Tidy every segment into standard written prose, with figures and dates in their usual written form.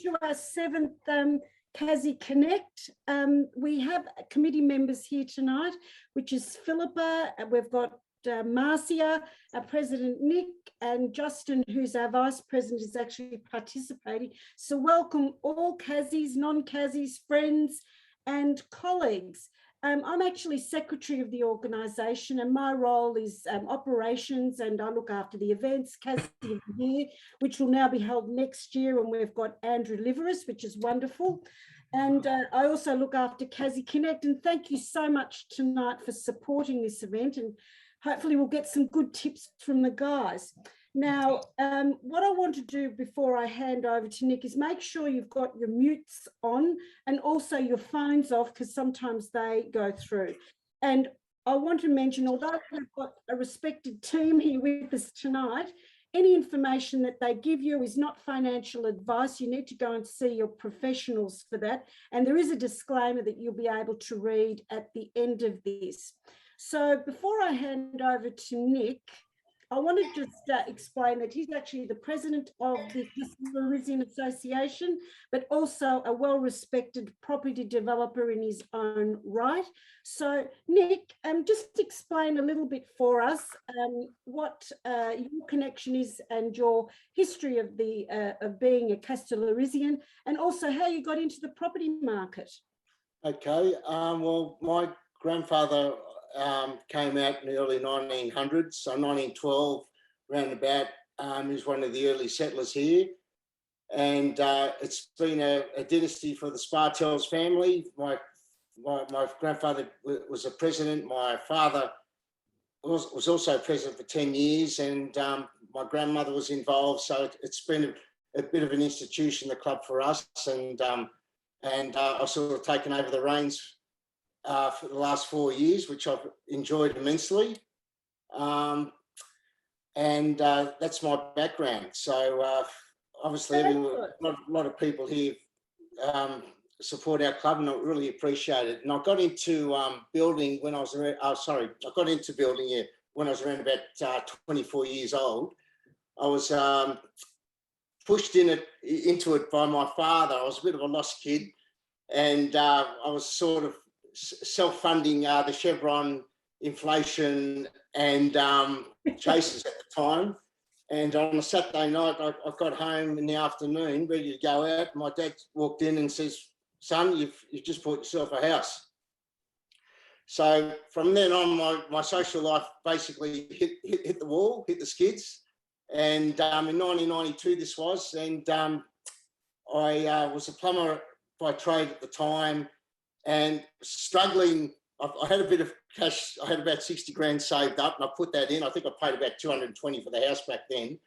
to our seventh Kazzie Connect. We have committee members here tonight, which is Philippa, we've got Marcia, our President Nik, and Justin, who's our Vice President, is actually participating. So welcome all Kazzies, non-Kazzies, friends and colleagues. I'm actually Secretary of the organisation, and my role is operations, and I look after the events, Kazzie of the Year, which will now be held next year, and we've got Andrew Liveris, which is wonderful. And I also look after Kazzie Connect, and thank you so much tonight for supporting this event, and hopefully we'll get some good tips from the guys. Now, what I want to do before I hand over to Nik is make sure you've got your mutes on and also your phones off, because sometimes they go through. And I want to mention, although we've got a respected team here with us tonight, any information that they give you is not financial advice. You need to go and see your professionals for that. And there is a disclaimer that you'll be able to read at the end of this. So before I hand over to Nik, I want to just explain that he's actually the president of the Kastellorizian Association, but also a well-respected property developer in his own right. So, Nik, just explain a little bit for us what your connection is and your history of being a Kastellorizian, and also how you got into the property market. Okay, well, my grandfather came out in the early 1900s, so 1912, roundabout. He was one of the early settlers here, and it's been a dynasty for the Spartels family. My grandfather was a president. My father was also president for 10 years, and my grandmother was involved. So it's been a bit of an institution, the club, for us, and I've sort of taken over the reins for the last 4 years, which I've enjoyed immensely. That's my background. So obviously a lot of people here support our club, and I really appreciate it. And I got into building when I was around, I got into building when I was around about 24 years old. I was pushed into it by my father. I was a bit of a lost kid, and I was sort of self-funding the Chevron, inflation and chases at the time. And on a Saturday night, I got home in the afternoon, ready to go out. My dad walked in and says, "Son, you've just bought yourself a house." So from then on, my social life basically hit the wall, hit the skids. And in 1992 this was, and I was a plumber by trade at the time, and struggling. I had a bit of cash. I had about 60 grand saved up, and I put that in. I think I paid about 220 for the house back then.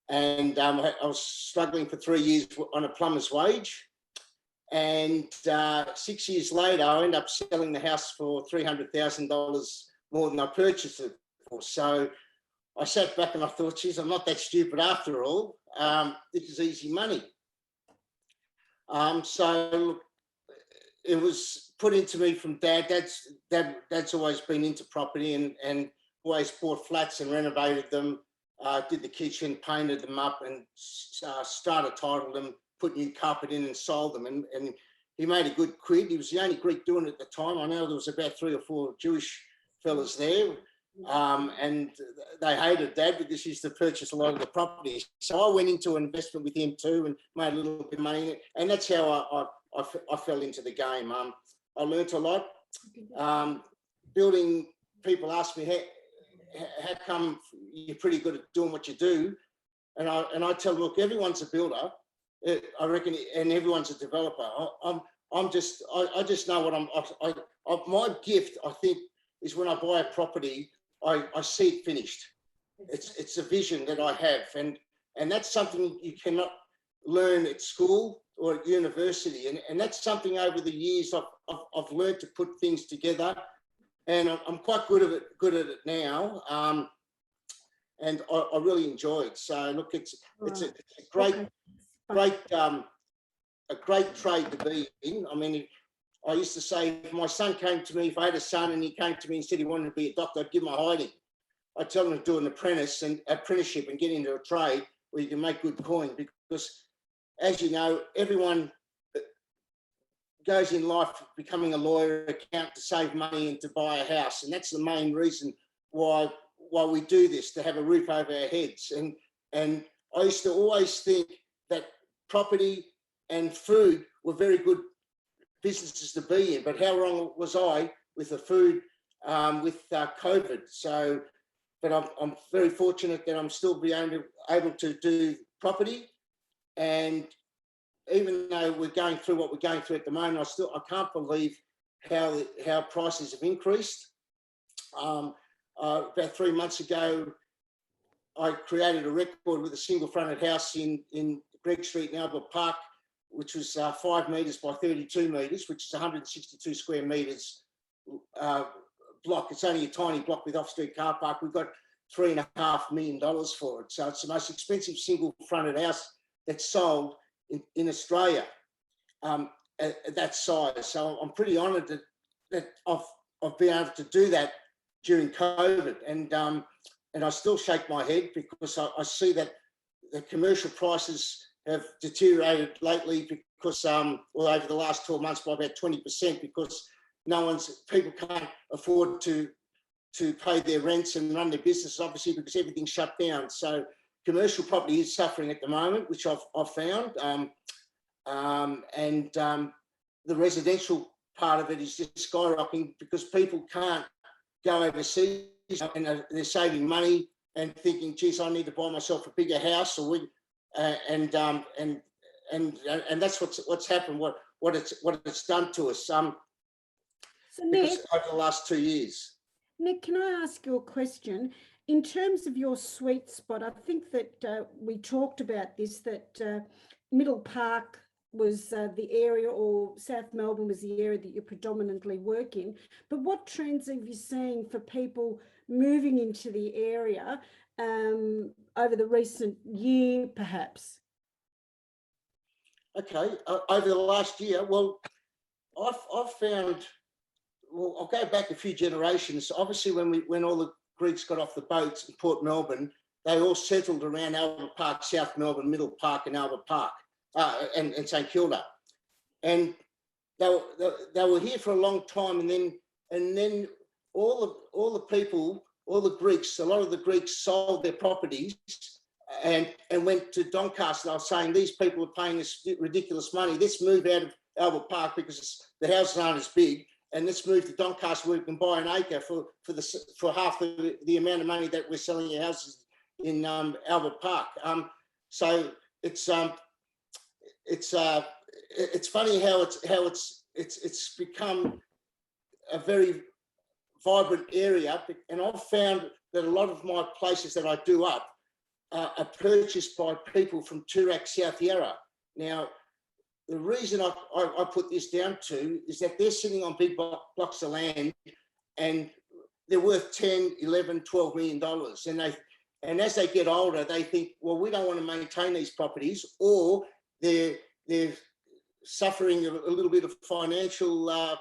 And I was struggling for 3 years on a plumber's wage. And 6 years later, I ended up selling the house for $300,000 more than I purchased it for. So I sat back and I thought, geez, I'm not that stupid after all. This is easy money. So it was put into me from Dad. Dad's always been into property and always bought flats and renovated them, did the kitchen, painted them up, and started titled them, put new carpet in and sold them. And he made a good quid. He was the only Greek doing it at the time. I know there was about 3 or 4 Jewish fellas there. And they hated Dad because he used to purchase a lot of the properties. So I went into an investment with him too and made a little bit of money. And that's how I fell into the game. I learnt a lot. Building, people ask me, how come you're pretty good at doing what you do? And I tell them, look, everyone's a builder, I reckon, and everyone's a developer. I just know what my gift, I think, is when I buy a property, I see it finished. It's a vision that I have, and that's something you cannot learn at school or at university, and that's something over the years I've learned to put things together, and I'm quite good at it now, and I really enjoy it. So look, it's a great trade to be in. I mean, I used to say, if my son came to me, if I had a son and he came to me and said he wanted to be a doctor, I'd give him a hiding. I'd tell him to do an apprenticeship and get into a trade where you can make good coin, because as you know, everyone goes in life becoming a lawyer, accountant to save money and to buy a house. And that's the main reason why we do this, to have a roof over our heads. And I used to always think that property and food were very good businesses to be in, but how wrong was I with the food with COVID? So, but I'm very fortunate that I'm still able to do property. And even though we're going through what we're going through at the moment, I can't believe how prices have increased. About 3 months ago, I created a record with a single fronted house in Greg Street in Albert Park, which was 5 metres by 32 metres, which is 162 square metres block. It's only a tiny block with off-street car park. We've got $3.5 million for it. So it's the most expensive single fronted house that's sold in Australia at that size. So I'm pretty honoured that I've been able to do that during COVID. And I still shake my head because I see that the commercial prices have deteriorated lately because, over the last 12 months by about 20%, because people can't afford to pay their rents and run their business, obviously, because everything's shut down. So commercial property is suffering at the moment, which I've found. The residential part of it is just skyrocketing because people can't go overseas and they're saving money and thinking, geez, I need to buy myself a bigger house, and that's what's happened. What it's done to us. So Nik, over the last 2 years. Nik, can I ask you a question? In terms of your sweet spot, I think that we talked about this, that Middle Park was the area, or South Melbourne was the area that you predominantly work in. But what trends have you seen for people moving into the area over the recent year, perhaps? Okay, over the last year, well, I've found, well, I'll go back a few generations. Obviously, when all the Greeks got off the boats in Port Melbourne, they all settled around Albert Park, South Melbourne, Middle Park, and Albert Park, and St Kilda, and they were here for a long time, and then all the people, all the Greeks, a lot of the Greeks sold their properties and went to Doncaster. I was saying, these people are paying us ridiculous money. Let's move out of Albert Park because the houses aren't as big, and let's move to Doncaster where we can buy an acre for half the amount of money that we're selling your houses in Albert Park. So it's funny how it's become a very vibrant area, and I've found that a lot of my places that I do up are purchased by people from Toorak, South Yarra. Now, the reason I put this down to is that they're sitting on big blocks of land and they're worth 10, 11, 12 million dollars. And as they get older, they think, well, we don't want to maintain these properties, or they're suffering a little bit of financial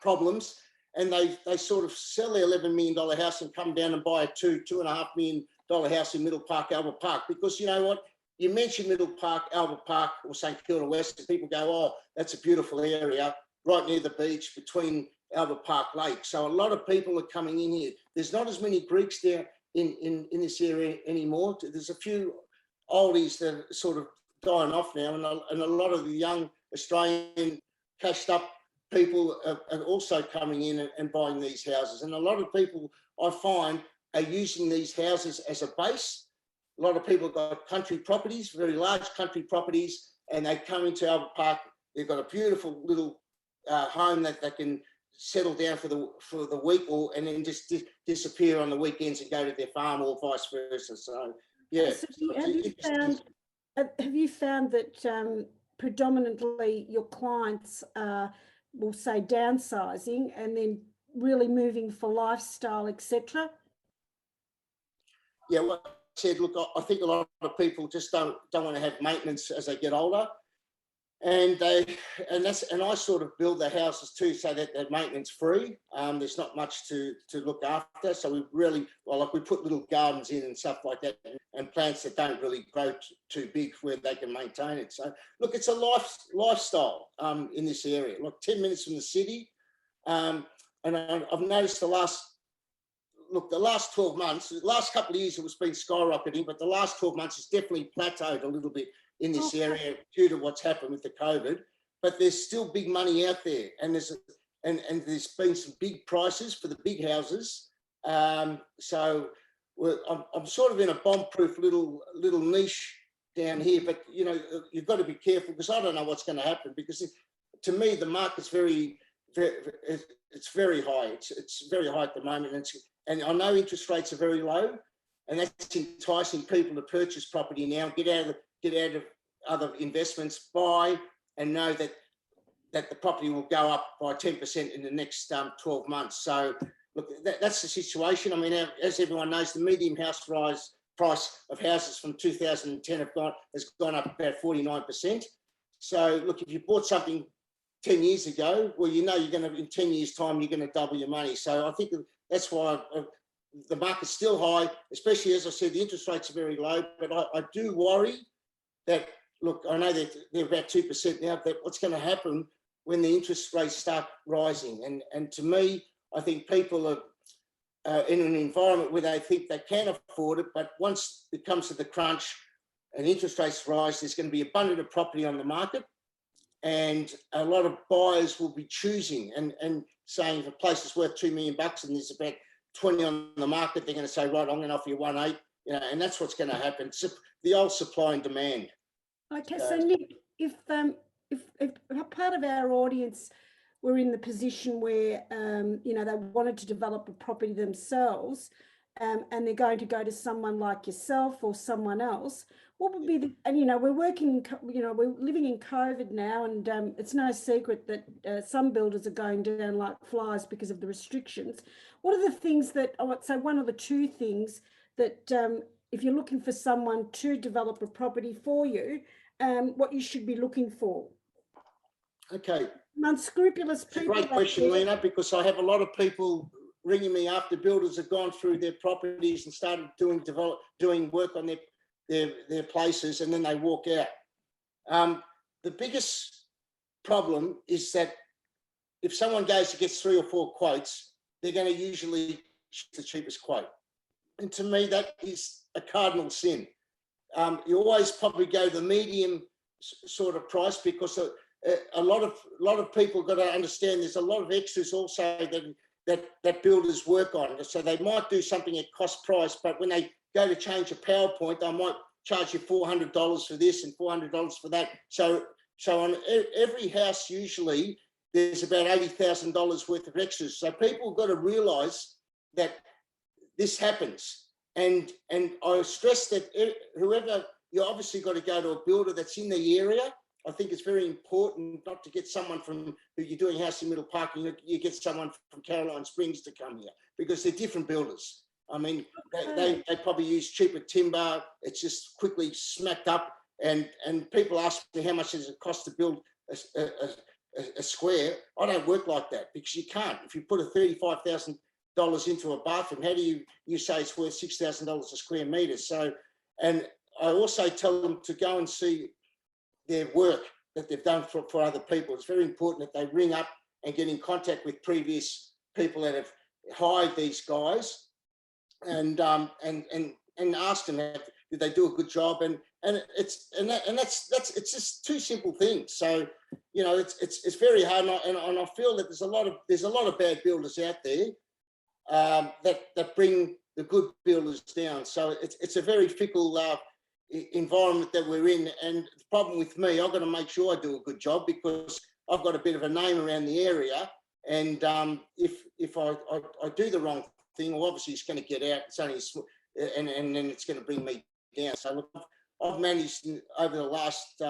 problems, and they sort of sell their $11 million house and come down and buy a $2.5 million house in Middle Park, Albert Park. Because you know what? You mention Middle Park, Albert Park, or St Kilda West, and people go, oh, that's a beautiful area right near the beach between Albert Park Lake. So a lot of people are coming in here. There's not as many Greeks there in this area anymore. There's a few oldies that are sort of dying off now, and a lot of the young Australian cashed up people are also coming in and buying these houses. And a lot of people, I find, are using these houses as a base. A lot of people have got country properties, very large country properties, and they come into Albert Park. They've got a beautiful little home that they can settle down for the week, and then just disappear on the weekends and go to their farm, or vice versa. So yeah. So have you found that predominantly your clients are, we'll say, downsizing and then really moving for lifestyle, etc.? Yeah, like I said, look, I think a lot of people just don't want to have maintenance as they get older. And I sort of build the houses too, so that they're maintenance free. There's not much to look after, so we really, well, like we put little gardens in and stuff like that, and plants that don't really grow too big where they can maintain it. So look, it's a lifestyle in this area. Look, 10 minutes from the city, and I've noticed the last 12 months, the last couple of years it was been skyrocketing, but the last 12 months has definitely plateaued a little bit in this area due to what's happened with the COVID. But there's still big money out there, and there's been some big prices for the big houses. So I'm sort of in a bomb-proof little niche down here, but you know, you've got to be careful, because I don't know what's going to happen, because to me the market's very very high. It's very high at the moment, and I know interest rates are very low, and that's enticing people to purchase property now, get out of other investments, buy, and know that the property will go up by 10% in the next 12 months. So look, that's the situation. I mean, as everyone knows, the median house price of houses from 2010 has gone up about 49%. So look, if you bought something 10 years ago, well, you know you're going to, in 10 years' time, you're going to double your money. So I think that's why the market's still high, especially, as I said, the interest rates are very low. But I do worry that, look, I know that they're about 2% now, but what's going to happen when the interest rates start rising? And to me, I think people are in an environment where they think they can afford it, but once it comes to the crunch and interest rates rise, there's going to be abundant of property on the market, and a lot of buyers will be choosing and saying if a place is worth $2 million and there's about 20 on the market, they're going to say, right, I'm going to offer you 1.8, you know, and that's what's going to happen. It's the old supply and demand. Okay, so Nik, if part of our audience were in the position where you know, they wanted to develop a property themselves, and they're going to go to someone like yourself or someone else, what would be and you know, we're living in COVID now, and it's no secret that some builders are going down like flies because of the restrictions. What are the things that, I would say, one of the two things that if you're looking for someone to develop a property for you, what you should be looking for? Okay. Unscrupulous people. Great question, Lena, because I have a lot of people ringing me after builders have gone through their properties and started doing work on their places, and then they walk out. The biggest problem is that if someone goes to get 3 or 4 quotes, they're going to usually choose the cheapest quote. And to me, that is a cardinal sin. You always probably go the medium sort of price, because a lot of people got to understand there's a lot of extras also that builders work on. So they might do something at cost price, but when they go to change a PowerPoint, I might charge you $400 for this and $400 for that. So on every house, usually there's about $80,000 worth of extras. So people got to realise that this happens. And I stress that whoever, you obviously got to go to a builder that's in the area. I think it's very important not to get someone from who you're doing house in Middle Park, and you get someone from Caroline Springs to come here, because they're different builders. I mean, they probably use cheaper timber. It's just quickly smacked up, and people ask me how much does it cost to build a square. I don't work like that, because you can't. If you put a $35,000 into a bathroom, how do you say it's worth $6,000 a square metre? So, and I also tell them to go and see their work that they've done for other people. It's very important that they ring up and get in contact with previous people that have hired these guys, and ask them, did they do a good job? And it's just 2 simple things. So, you know, it's very hard, and I feel that there's a lot of bad builders out there that bring the good builders down. So it's a very fickle environment that we're in, and the problem with me, I've got to make sure I do a good job, because I've got a bit of a name around the area, and if I do the wrong thing, well, obviously it's going to get out. It's only and then it's going to bring me down. So look, I've managed over the last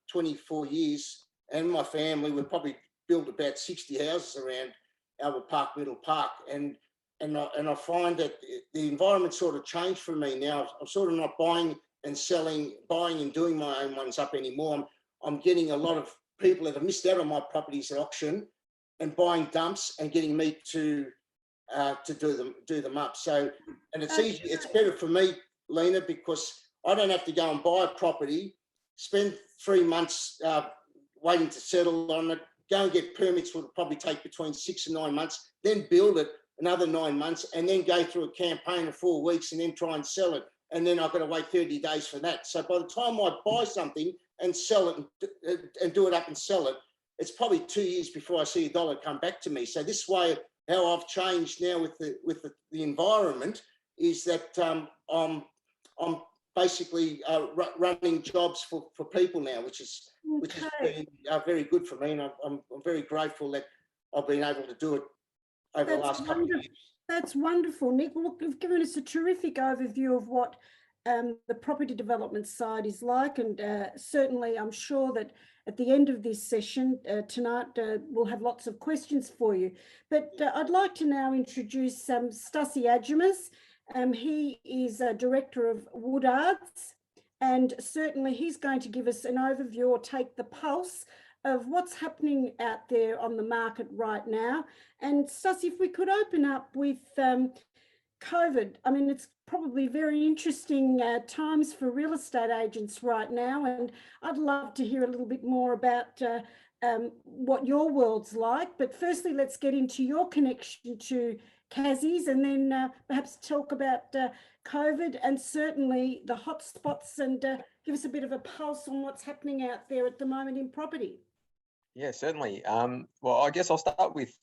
24 years, and my family, we've probably built about 60 houses around Albert Park, Middle Park, and I find that the environment sort of changed for me now. I'm sort of not buying and selling, buying and doing my own ones up anymore. I'm getting a lot of people that have missed out on my properties at auction and buying dumps and getting me to do them up. So, and it's easy. It's better for me, Lena, because I don't have to go and buy a property, spend 3 months waiting to settle on it, go and get permits, will probably take between 6 and 9 months, then build it another 9 months, and then go through a campaign of 4 weeks and then try and sell it. And then I've got to wait 30 days for that. So by the time I buy something and sell it and do it up and sell it, it's probably 2 years before I see a dollar come back to me. So this way, how I've changed now with the environment is that I'm basically running jobs for people now, which has been very good for me, and I'm very grateful that I've been able to do it over the last couple of years. That's wonderful, Nick. Well, look, you've given us a terrific overview of what the property development side is like, and certainly I'm sure that at the end of this session tonight we'll have lots of questions for you. But I'd like to now introduce Stasi Adgemis. He is a director of Woodards, and certainly he's going to give us an overview or take the pulse of what's happening out there on the market right now. And Stasi, if we could open up with COVID. I mean, it's probably very interesting times for real estate agents right now, and I'd love to hear a little bit more about what your world's like. But firstly, let's get into your connection to Kazzie's, and then perhaps talk about COVID and certainly the hot spots, and give us a bit of a pulse on what's happening out there at the moment in property. Yeah, certainly. Well, I guess I'll start with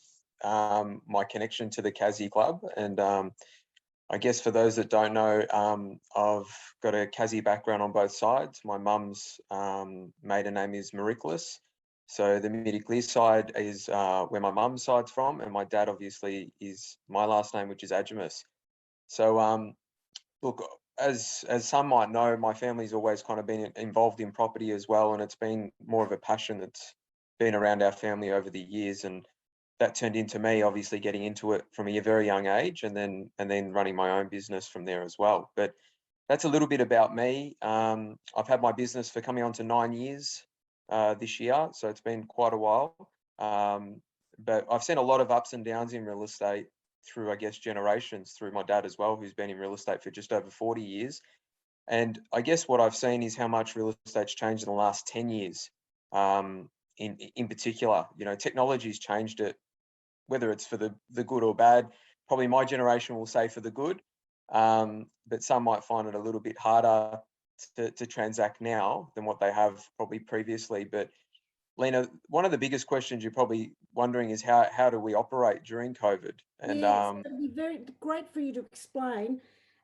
my connection to the Kazzie Club. And I guess for those that don't know, I've got a Kazzie background on both sides. My mum's maiden name is Mariklis. So the Midiklis side is where my mum's side's from, and my dad obviously is my last name, which is Adgemis. So look, as some might know, my family's always kind of been involved in property as well, and it's been more of a passion that's been around our family over the years, and that turned into me obviously getting into it from a very young age, and then running my own business from there as well. But that's a little bit about me. I've had my business for coming on to 9 years this year, so it's been quite a while. But I've seen a lot of ups and downs in real estate through, I guess, generations, through my dad as well, who's been in real estate for just over 40 years. And I guess what I've seen is how much real estate's changed in the last 10 years. In particular, you know, technology's changed it, whether it's for the good or bad. Probably my generation will say for the good, but some might find it a little bit harder to transact now than what they have probably previously. But Lena, one of the biggest questions you're probably wondering is how do we operate during COVID? And yes, it'd be very great for you to explain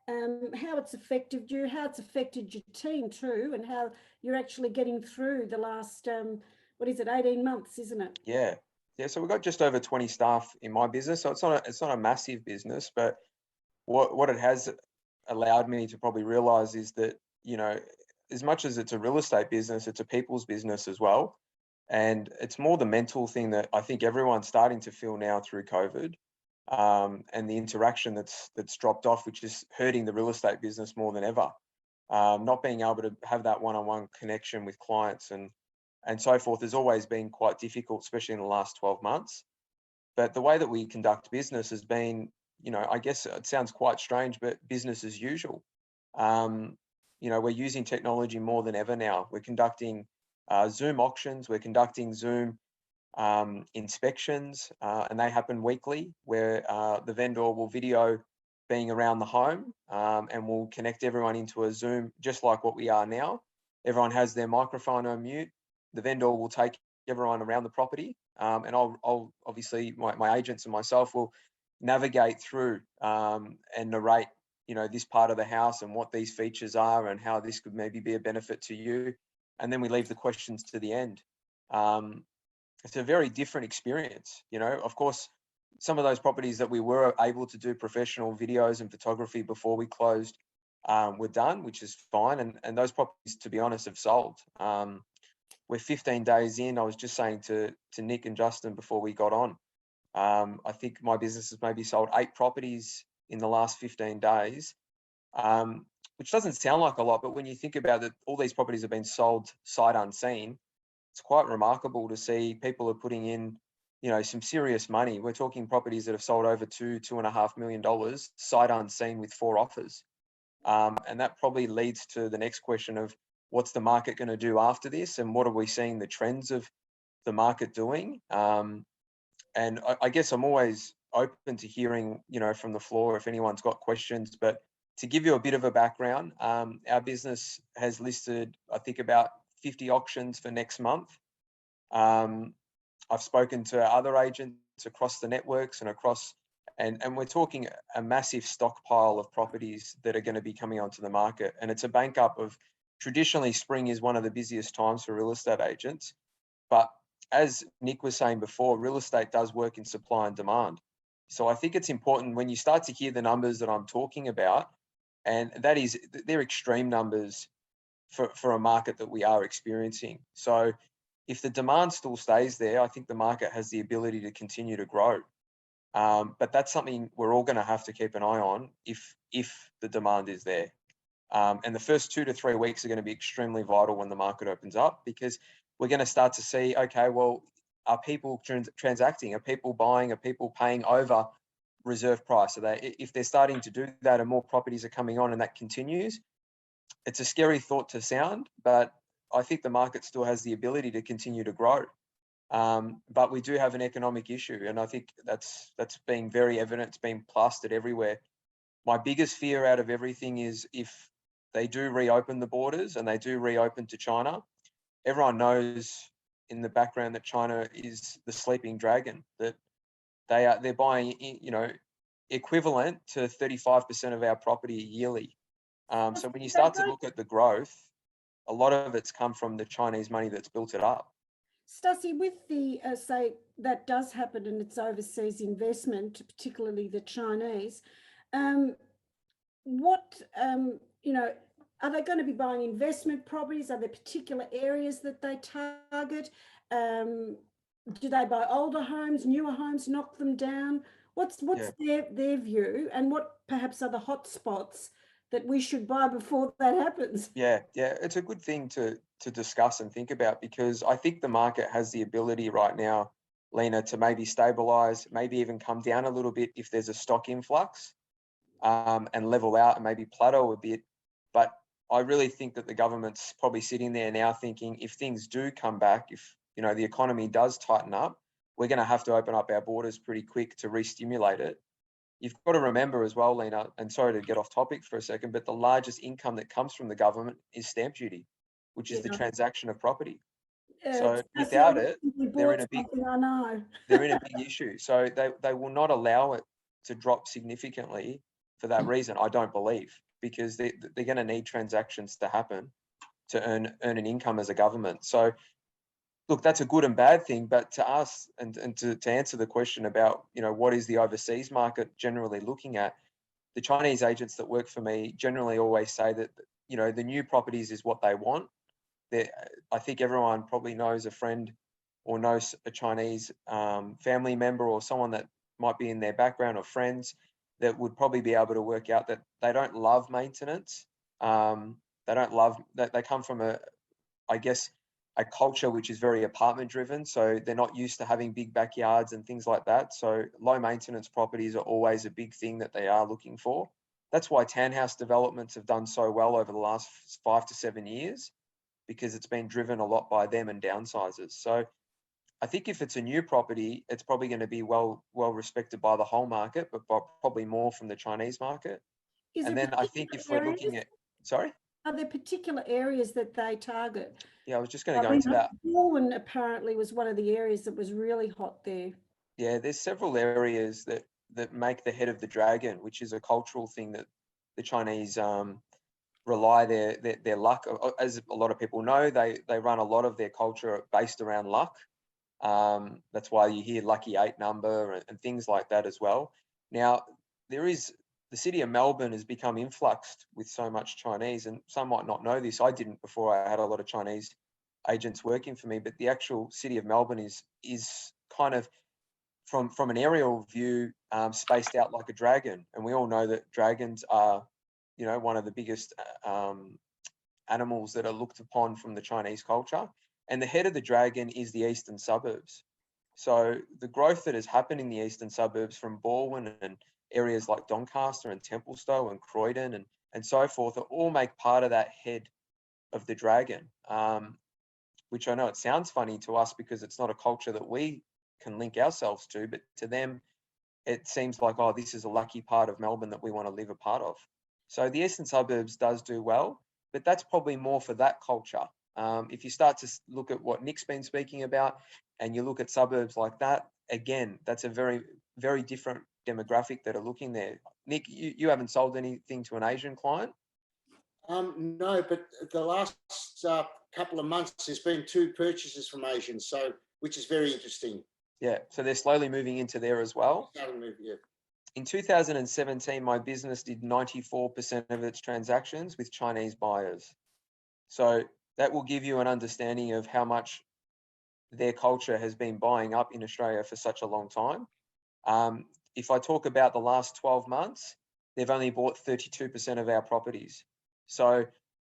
how it's affected you, how it's affected your team too, and how you're actually getting through the last 18 months, isn't it? Yeah. So we've got just over 20 staff in my business, so it's not a massive business, but what it has allowed me to probably realize is that, you know, as much as it's a real estate business, it's a people's business as well. And it's more the mental thing that I think everyone's starting to feel now through COVID, and the interaction that's dropped off, which is hurting the real estate business more than ever. Not being able to have that one-on-one connection with clients and so forth has always been quite difficult, especially in the last 12 months. But the way that we conduct business has been, you know, I guess it sounds quite strange, but business as usual. You know, we're using technology more than ever now. We're conducting Zoom auctions, we're conducting Zoom inspections, and they happen weekly, where the vendor will video being around the home, and we'll connect everyone into a Zoom, just like what we are now. Everyone has their microphone on mute. The vendor will take everyone around the property, and I'll obviously, my agents and myself will navigate through and narrate, you know, this part of the house and what these features are and how this could maybe be a benefit to you. And then we leave the questions to the end. It's a very different experience. You know, of course, some of those properties that we were able to do professional videos and photography before we closed were done, which is fine. And those properties, to be honest, have sold. We're 15 days in. I was just saying to Nick and Justin before we got on, I think my business has maybe sold 8 properties in the last 15 days, which doesn't sound like a lot, but when you think about it, all these properties have been sold sight unseen. it's quite remarkable to see people are putting in, you know, some serious money. We're talking properties that have sold over $2.5 million sight unseen with 4 offers. And that probably leads to the next question of what's the market going to do after this, and what are we seeing the trends of the market doing? And I guess I'm always open to hearing, you know, from the floor if anyone's got questions. But to give you a bit of a background, our business has listed, I think, about 50 auctions for next month. I've spoken to other agents across the networks and across, and we're talking a massive stockpile of properties that are going to be coming onto the market. And it's a bank up of, traditionally spring is one of the busiest times for real estate agents. But as Nick was saying before, real estate does work in supply and demand. So I think it's important when you start to hear the numbers that I'm talking about, and that is, they're extreme numbers for a market that we are experiencing. So if the demand still stays there, I think the market has the ability to continue to grow. But that's something we're all going to have to keep an eye on if the demand is there. And the first 2 to 3 weeks are going to be extremely vital when the market opens up, because we're going to start to see, okay, well, are people transacting? Are people buying? Are people paying over reserve price? Are they, if they're starting to do that and more properties are coming on and that continues, it's a scary thought to sound, but I think the market still has the ability to continue to grow. But we do have an economic issue, and I think that's being very evident. It's being plastered everywhere. My biggest fear out of everything is if they do reopen the borders and they do reopen to China, everyone knows in the background that China is the sleeping dragon, that they're buying, you know, equivalent to 35% of our property yearly. So when you start to look at the growth, a lot of it's come from the Chinese money that's built it up. Stasi, with the, say, that does happen and it's overseas investment, particularly the Chinese, what, you know, are they going to be buying investment properties? Are there particular areas that they target? Do they buy older homes, newer homes, knock them down? What's their view, and what perhaps are the hot spots that we should buy before that happens? Yeah, it's a good thing to discuss and think about, because I think the market has the ability right now, Lena, to maybe stabilize, maybe even come down a little bit if there's a stock influx, and level out and maybe plateau a bit. But I really think that the government's probably sitting there now thinking, if things do come back, if, you know, the economy does tighten up, we're going to have to open up our borders pretty quick to re-stimulate it. You've got to remember as well, Lena, and sorry to get off topic for a second, but the largest income that comes from the government is stamp duty, which is the transaction of property. So without it, they're in a big, they're in a big issue. So they will not allow it to drop significantly for that reason, I don't believe, because they're going to need transactions to happen to earn an income as a government. So look, that's a good and bad thing, but to us and to answer the question about, you know, what is the overseas market generally looking at, the Chinese agents that work for me generally always say that, you know, the new properties is what they want. I think everyone probably knows a friend or knows a Chinese family member or someone that might be in their background or friends that would probably be able to work out that they don't love maintenance. They don't love that. They come from I guess, a culture which is very apartment driven. So they're not used to having big backyards and things like that. So low maintenance properties are always a big thing that they are looking for. That's why townhouse developments have done so well over the last 5 to 7 years, because it's been driven a lot by them and downsizers. So I think if it's a new property, it's probably going to be well respected by the whole market, but probably more from the Chinese market. And then I think if we're looking at, sorry? Are there particular areas that they target? Yeah, I was just going to go into that. Darwin apparently was one of the areas that was really hot there. Yeah, there's several areas that make the head of the dragon, which is a cultural thing that the Chinese rely their luck. As a lot of people know, they run a lot of their culture based around luck. That's why you hear lucky 8 number and things like that as well. Now, the city of Melbourne has become influxed with so much Chinese, and some might not know this. I didn't before I had a lot of Chinese agents working for me, but the actual city of Melbourne is kind of from an aerial view spaced out like a dragon. And we all know that dragons are, you know, one of the biggest animals that are looked upon from the Chinese culture. And the head of the dragon is the eastern suburbs. So the growth that has happened in the eastern suburbs from Balwyn and areas like Doncaster and Templestowe and Croydon and so forth all make part of that head of the dragon, which I know it sounds funny to us because it's not a culture that we can link ourselves to, but to them, it seems like, oh, this is a lucky part of Melbourne that we want to live a part of. So the eastern suburbs does do well, but that's probably more for that culture. If you start to look at what Nik's been speaking about and you look at suburbs like that, again, that's a very, very different demographic that are looking there. Nik, you haven't sold anything to an Asian client? No, but the last couple of months, there's been 2 purchases from Asians, so which is very interesting. Yeah, so they're slowly moving into there as well. Yeah. In 2017, my business did 94% of its transactions with Chinese buyers. So that will give you an understanding of how much their culture has been buying up in Australia for such a long time. If I talk about the last 12 months, they've only bought 32% of our properties. So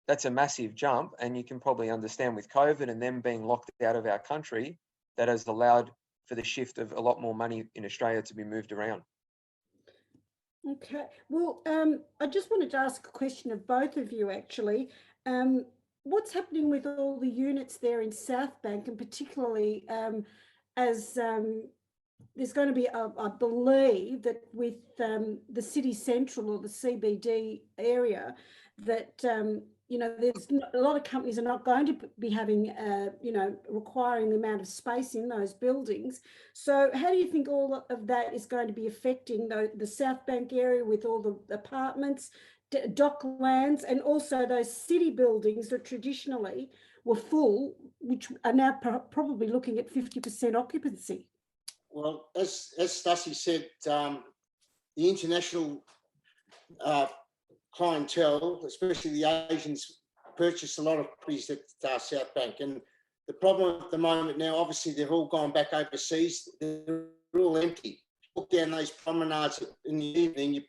that's a massive jump. And you can probably understand with COVID and them being locked out of our country, that has allowed for the shift of a lot more money in Australia to be moved around. Okay. Well, I just wanted to ask a question of both of you, actually. What's happening with all the units there in South Bank, and particularly as there's going to be, I believe, that with the city central or the CBD area, that you know, there's a lot of companies are not going to be having, you know, requiring the amount of space in those buildings. So how do you think all of that is going to be affecting the South Bank area with all the apartments, docklands, and also those city buildings that traditionally were full, which are now probably looking at 50% occupancy? Well, as Stasi said, the international clientele, especially the Asians, purchased a lot of properties at South Bank. And the problem at the moment now, obviously, they've all gone back overseas. They're all empty. Look down those promenades in the evening,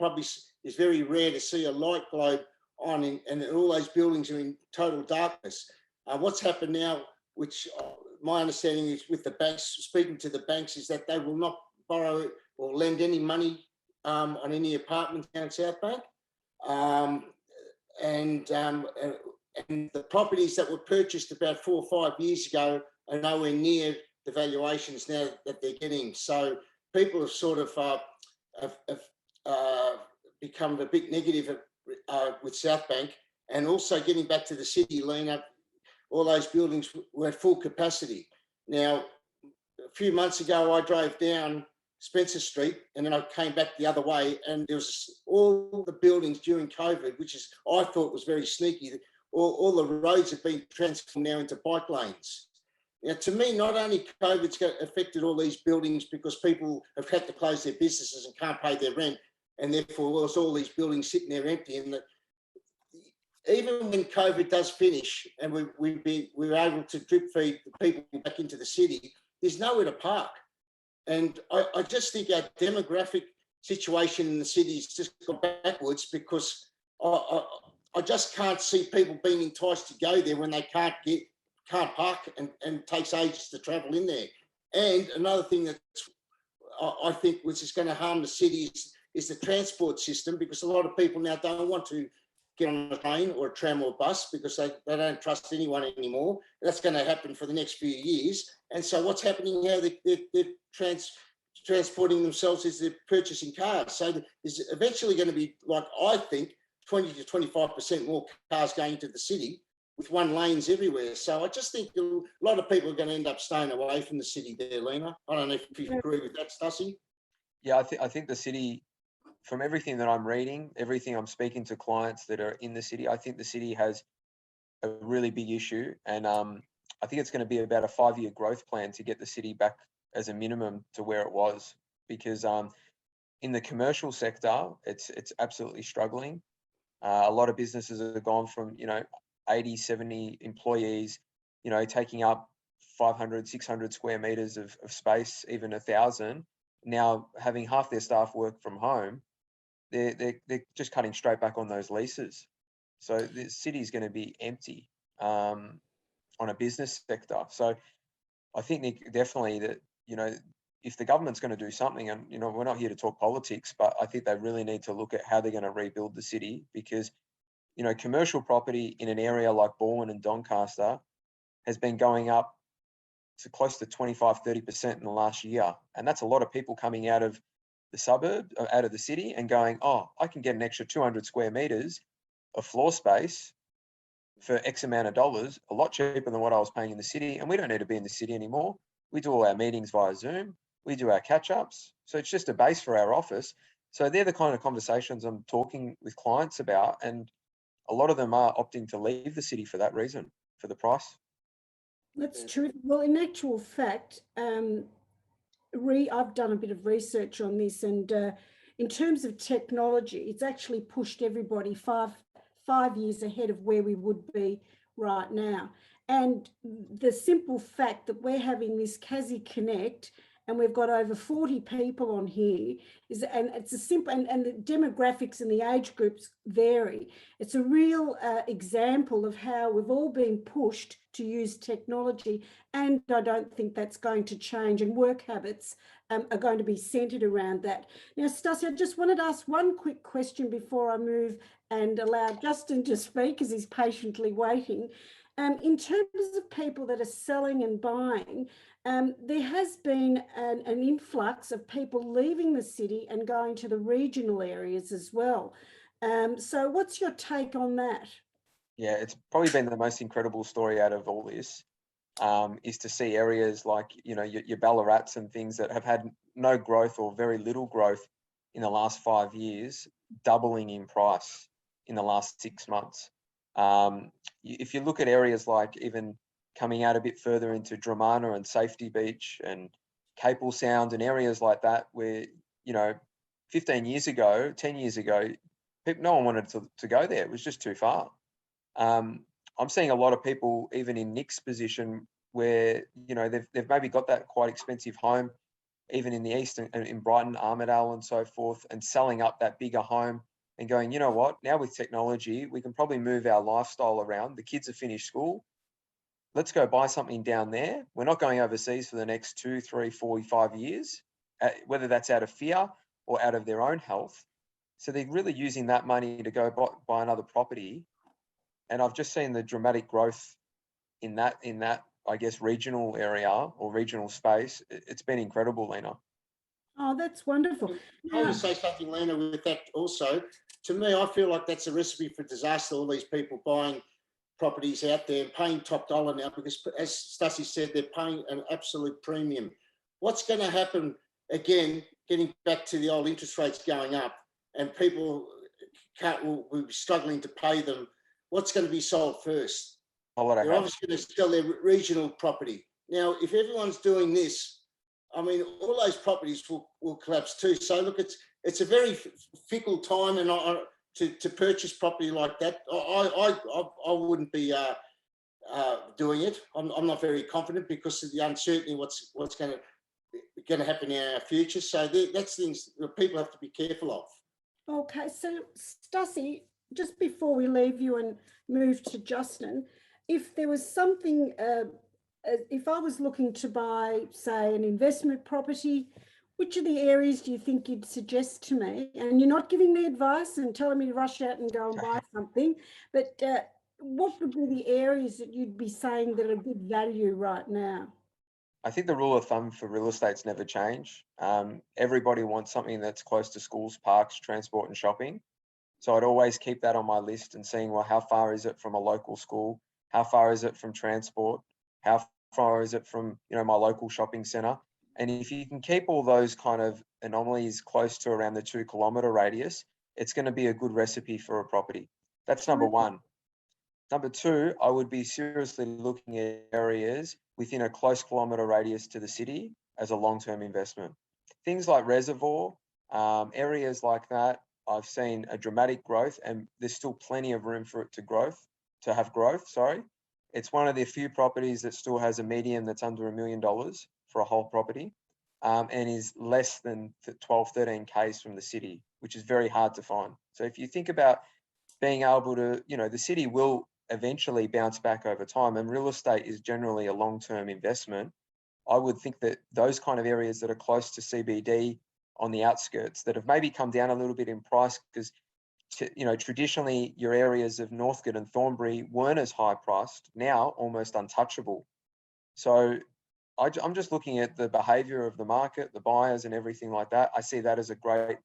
it's very rare to see a light globe on, and all those buildings are in total darkness. What's happened now, which my understanding is with the banks, speaking to the banks, is that they will not borrow or lend any money on any apartments down South Bank. And the properties that were purchased about 4 or 5 years ago are nowhere near the valuations now that they're getting. So people have sort of become a bit negative with South Bank. And also getting back to the city, Lena, all those buildings were at full capacity. Now, a few months ago, I drove down Spencer Street and then I came back the other way, and there was all the buildings during COVID, which is, I thought was very sneaky. All the roads have been transformed now into bike lanes. Now, to me, not only COVID's affected all these buildings because people have had to close their businesses and can't pay their rent, and therefore there's all these buildings sitting there empty. And even when COVID does finish and we're able to drip feed the people back into the city, there's nowhere to park. And I just think our demographic situation in the city has just gone backwards, because I just can't see people being enticed to go there when they can't park, and it takes ages to travel in there. And another thing that I think which is going to harm the city is the transport system, because a lot of people now don't want to get on a train or a tram or a bus because they don't trust anyone anymore. That's going to happen for the next few years. And so what's happening now, they're transporting themselves is they're purchasing cars. So there's eventually going to be, like, I think, 20 to 25% more cars going into the city with one lanes everywhere. So I just think a lot of people are going to end up staying away from the city there, Lena. I don't know if you agree with that, Stasi. Yeah, I think the city, from everything that I'm reading, everything I'm speaking to clients that are in the city, I think the city has a really big issue. And I think it's going to be about a 5-year growth plan to get the city back as a minimum to where it was. Because in the commercial sector, it's absolutely struggling. A lot of businesses have gone from, 80, 70 employees, taking up 500, 600 square meters of space, even 1,000. Now having half their staff work from home, they're just cutting straight back on those leases. So the city is going to be empty. on a business sector. So I think, Nick, definitely that, if the government's going to do something, and, we're not here to talk politics, but I think they really need to look at how they're going to rebuild the city, because, commercial property in an area like Balwyn and Doncaster has been going up to close to 25-30% in the last year. And that's a lot of people coming out of the suburb, out of the city, and going, oh, I can get an extra 200 square meters of floor space for X amount of dollars, a lot cheaper than what I was paying in the city. And we don't need to be in the city anymore. We do all our meetings via Zoom. We do our catch-ups. So it's just a base for our office. So they're the kind of conversations I'm talking with clients about. And a lot of them are opting to leave the city for that reason, for the price. That's true. Well, in actual fact, I've done a bit of research on this, and in terms of technology, it's actually pushed everybody five years ahead of where we would be right now. And the simple fact that we're having this Kazzie Connect, and we've got over 40 people on here, and it's a simple, and the demographics and the age groups vary. It's a real example of how we've all been pushed to use technology, and I don't think that's going to change, and work habits are going to be centered around that. Now, Stasi, I just wanted to ask one quick question before I move and allow Justin to speak, as he's patiently waiting. In terms of people that are selling and buying, there has been an influx of people leaving the city and going to the regional areas as well. So what's your take on that? Yeah, it's probably been the most incredible story out of all this, is to see areas like, your Ballarats and things that have had no growth or very little growth in the last 5 years, doubling in price in the last 6 months. If you look at areas like even coming out a bit further into Dramana and Safety Beach and Capel Sound and areas like that, where, 15 years ago, 10 years ago, no one wanted to go there. It was just too far. I'm seeing a lot of people, even in Nik's position, where, they've maybe got that quite expensive home, even in the east and in Brighton, Armidale and so forth, and selling up that bigger home and going, you know what, now with technology, we can probably move our lifestyle around. The kids have finished school. Let's go buy something down there. We're not going overseas for the next 2, 3, 4, 5 years, whether that's out of fear or out of their own health. So they're really using that money to go buy another property. And I've just seen the dramatic growth in that, I guess, regional area or regional space. It's been incredible, Lena. Oh, that's wonderful. I want to say something, Lena, with that also. To me, I feel like that's a recipe for disaster, all these people buying properties out there and paying top dollar now, because, as Stasi said, they're paying an absolute premium. What's going to happen, again, getting back to the old interest rates going up, and people will be struggling to pay them? What's going to be sold first? They're obviously going to sell their regional property. Now, if everyone's doing this, I mean, all those properties will collapse too. So look, it's a very fickle time, and to purchase property like that, I wouldn't be doing it. I'm not very confident because of the uncertainty what's going to happen in our future. So that's things that people have to be careful of. Okay, so Stasi, just before we leave you and move to Justin, if there was something, if I was looking to buy, say, an investment property, which of the areas do you think you'd suggest to me? And you're not giving me advice and telling me to rush out and go and buy something, but what would be the areas that you'd be saying that are good value right now? I think the rule of thumb for real estate's never change. Everybody wants something that's close to schools, parks, transport and shopping. So I'd always keep that on my list and seeing, well, how far is it from a local school? How far is it from transport? How far is it from, my local shopping centre? And if you can keep all those kind of anomalies close to around the 2 kilometre radius, it's going to be a good recipe for a property. That's number one. Number two, I would be seriously looking at areas within a close kilometre radius to the city as a long-term investment. Things like Reservoir, areas like that, I've seen a dramatic growth, and there's still plenty of room for it to have growth. It's one of the few properties that still has a median that's under $1 million for a whole property, and is less than 12, 13 Ks from the city, which is very hard to find. So if you think about being able to, the city will eventually bounce back over time, and real estate is generally a long-term investment. I would think that those kind of areas that are close to CBD on the outskirts that have maybe come down a little bit in price, because traditionally your areas of Northcote and Thornbury weren't as high priced, now almost untouchable. So I'm just looking at the behavior of the market, the buyers and everything like that. I see that as a great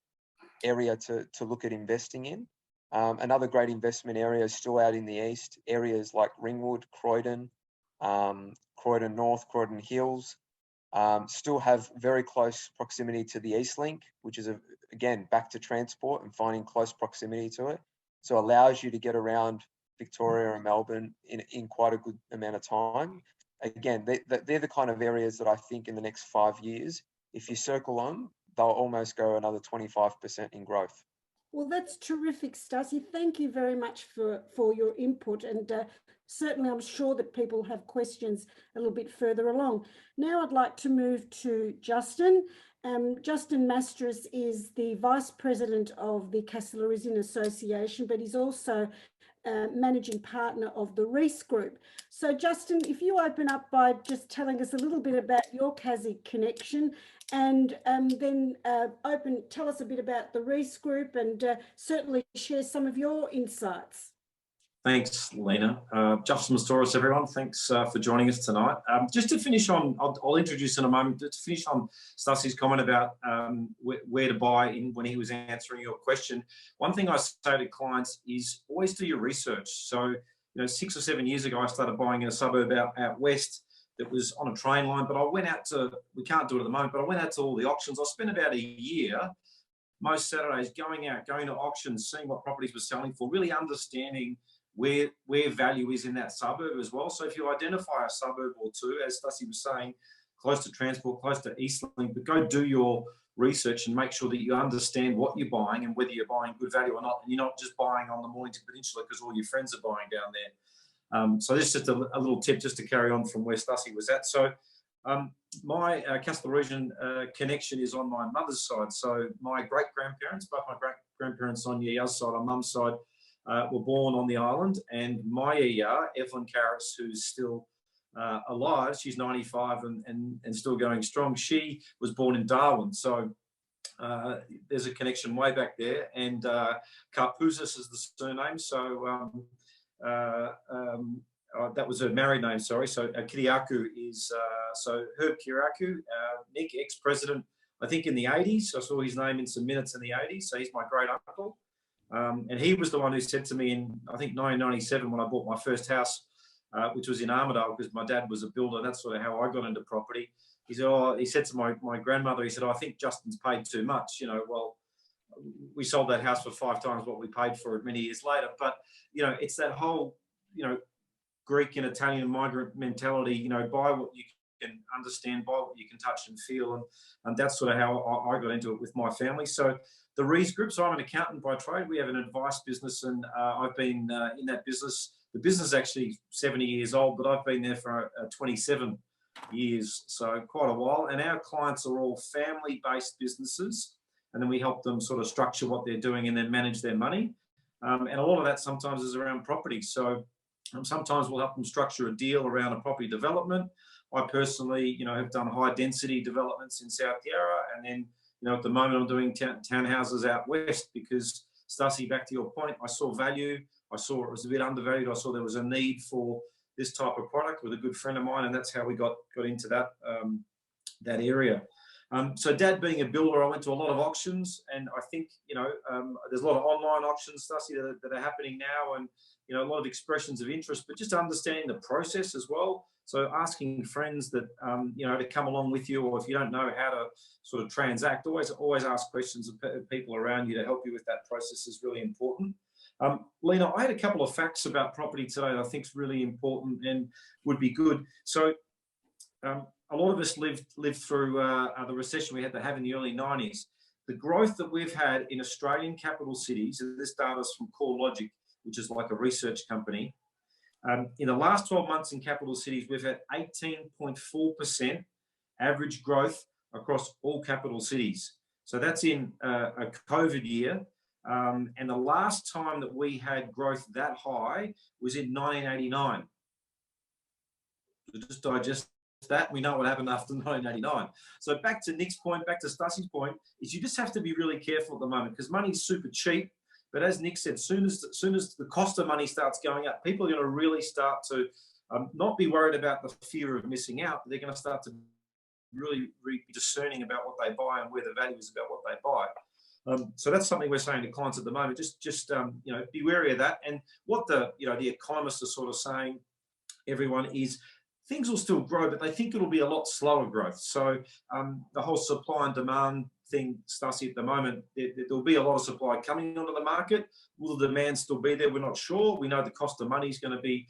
area to look at investing in. Another great investment area is still out in the east, areas like Ringwood, Croydon, Croydon North, Croydon Hills, still have very close proximity to the East Link, which is, again, back to transport and finding close proximity to it. So allows you to get around Victoria and Melbourne in quite a good amount of time. Again, they're the kind of areas that I think in the next 5 years, if you circle them, they'll almost go another 25% in growth. Well, that's terrific, Stasi. Thank you very much for your input. And certainly I'm sure that people have questions a little bit further along. Now I'd like to move to Justin. Justin Mastores is the Vice President of the Kastellorizian Association, but he's also managing partner of the Rees Group. So Justin, if you open up by just telling us a little bit about your Kazzie connection, and then tell us a bit about the Rees Group, and certainly share some of your insights. Thanks, Lena. Justin Mastores, everyone. Thanks for joining us tonight. Just to finish on, I'll introduce in a moment, to finish on Stasi's comment about where to buy when he was answering your question. One thing I say to clients is always do your research. So, 6 or 7 years ago, I started buying in a suburb out west that was on a train line, but I went out to, we can't do it at the moment, but I went out to all the auctions. I spent about a year, most Saturdays, going to auctions, seeing what properties were selling for, really understanding where value is in that suburb as well. So if you identify a suburb or two, as Stasi was saying, close to transport, close to Eastlink, but go do your research and make sure that you understand what you're buying and whether you're buying good value or not. And you're not just buying on the Mornington Peninsula because all your friends are buying down there. So this is just a little tip just to carry on from where Stasi was at. So my Kastellorizian connection is on my mother's side. So my great-grandparents, both my great-grandparents on the other side, on mum's side, were born on the island, and my Evelyn Karras, who's still alive, she's 95 and still going strong. She was born in Darwin, so there's a connection way back there. And Karpuzis is the surname, so that was her married name, sorry. So Kiriakou is, so Herb Kiriakou, Nik, ex-president, I think in the 80s. I saw his name in some minutes in the 80s, so he's my great uncle. And he was the one who said to me in, I think, 1997, when I bought my first house, which was in Armidale, because my dad was a builder. That's sort of how I got into property. He said, he said to my grandmother, he said, I think Justin's paid too much. Well, we sold that house for 5 times what we paid for it many years later. But, it's that whole, Greek and Italian migrant mentality, buy what you can understand, buy what you can touch and feel. And that's sort of how I got into it with my family. So the Rees Group, so I'm an accountant by trade. We have an advice business, and I've been in that business. The business is actually 70 years old, but I've been there for 27 years, so quite a while. And our clients are all family-based businesses, and then we help them sort of structure what they're doing and then manage their money. And a lot of that sometimes is around property. So sometimes we'll help them structure a deal around a property development. I personally, have done high-density developments in South Yarra, and then at the moment I'm doing townhouses out west because, Stasi, back to your point, I saw value. I saw it was a bit undervalued. I saw there was a need for this type of product with a good friend of mine, and that's how we got into that area. So Dad being a builder, I went to a lot of auctions, and I think, there's a lot of online auctions, Stasi, that are happening now, and, a lot of expressions of interest, but just understanding the process as well. So asking friends that, to come along with you, or if you don't know how to sort of transact, always ask questions of people around you to help you with that process is really important. Lena, I had a couple of facts about property today that I think is really important and would be good. So a lot of us lived through the recession we had to have in the early 90s. The growth that we've had in Australian capital cities, and this data is from CoreLogic, which is like a research company, in the last 12 months in capital cities, we've had 18.4% average growth across all capital cities. So that's in a COVID year. And the last time that we had growth that high was in 1989. So just digest that. We know what happened after 1989. So back to Nik's point, back to Stasi's point, is you just have to be really careful at the moment because money's super cheap. But as Nik said, soon as the cost of money starts going up, people are going to really start to not be worried about the fear of missing out, but they're going to start to really be discerning about what they buy and where the value is about what they buy. So that's something we're saying to clients at the moment. Just you know, be wary of that. And what the economists are sort of saying, everyone, is things will still grow, but they think it'll be a lot slower growth. So the whole supply and demand thing, Stasi, at the moment, there'll be a lot of supply coming onto the market. Will the demand still be there? We're not sure. We know the cost of money is going to be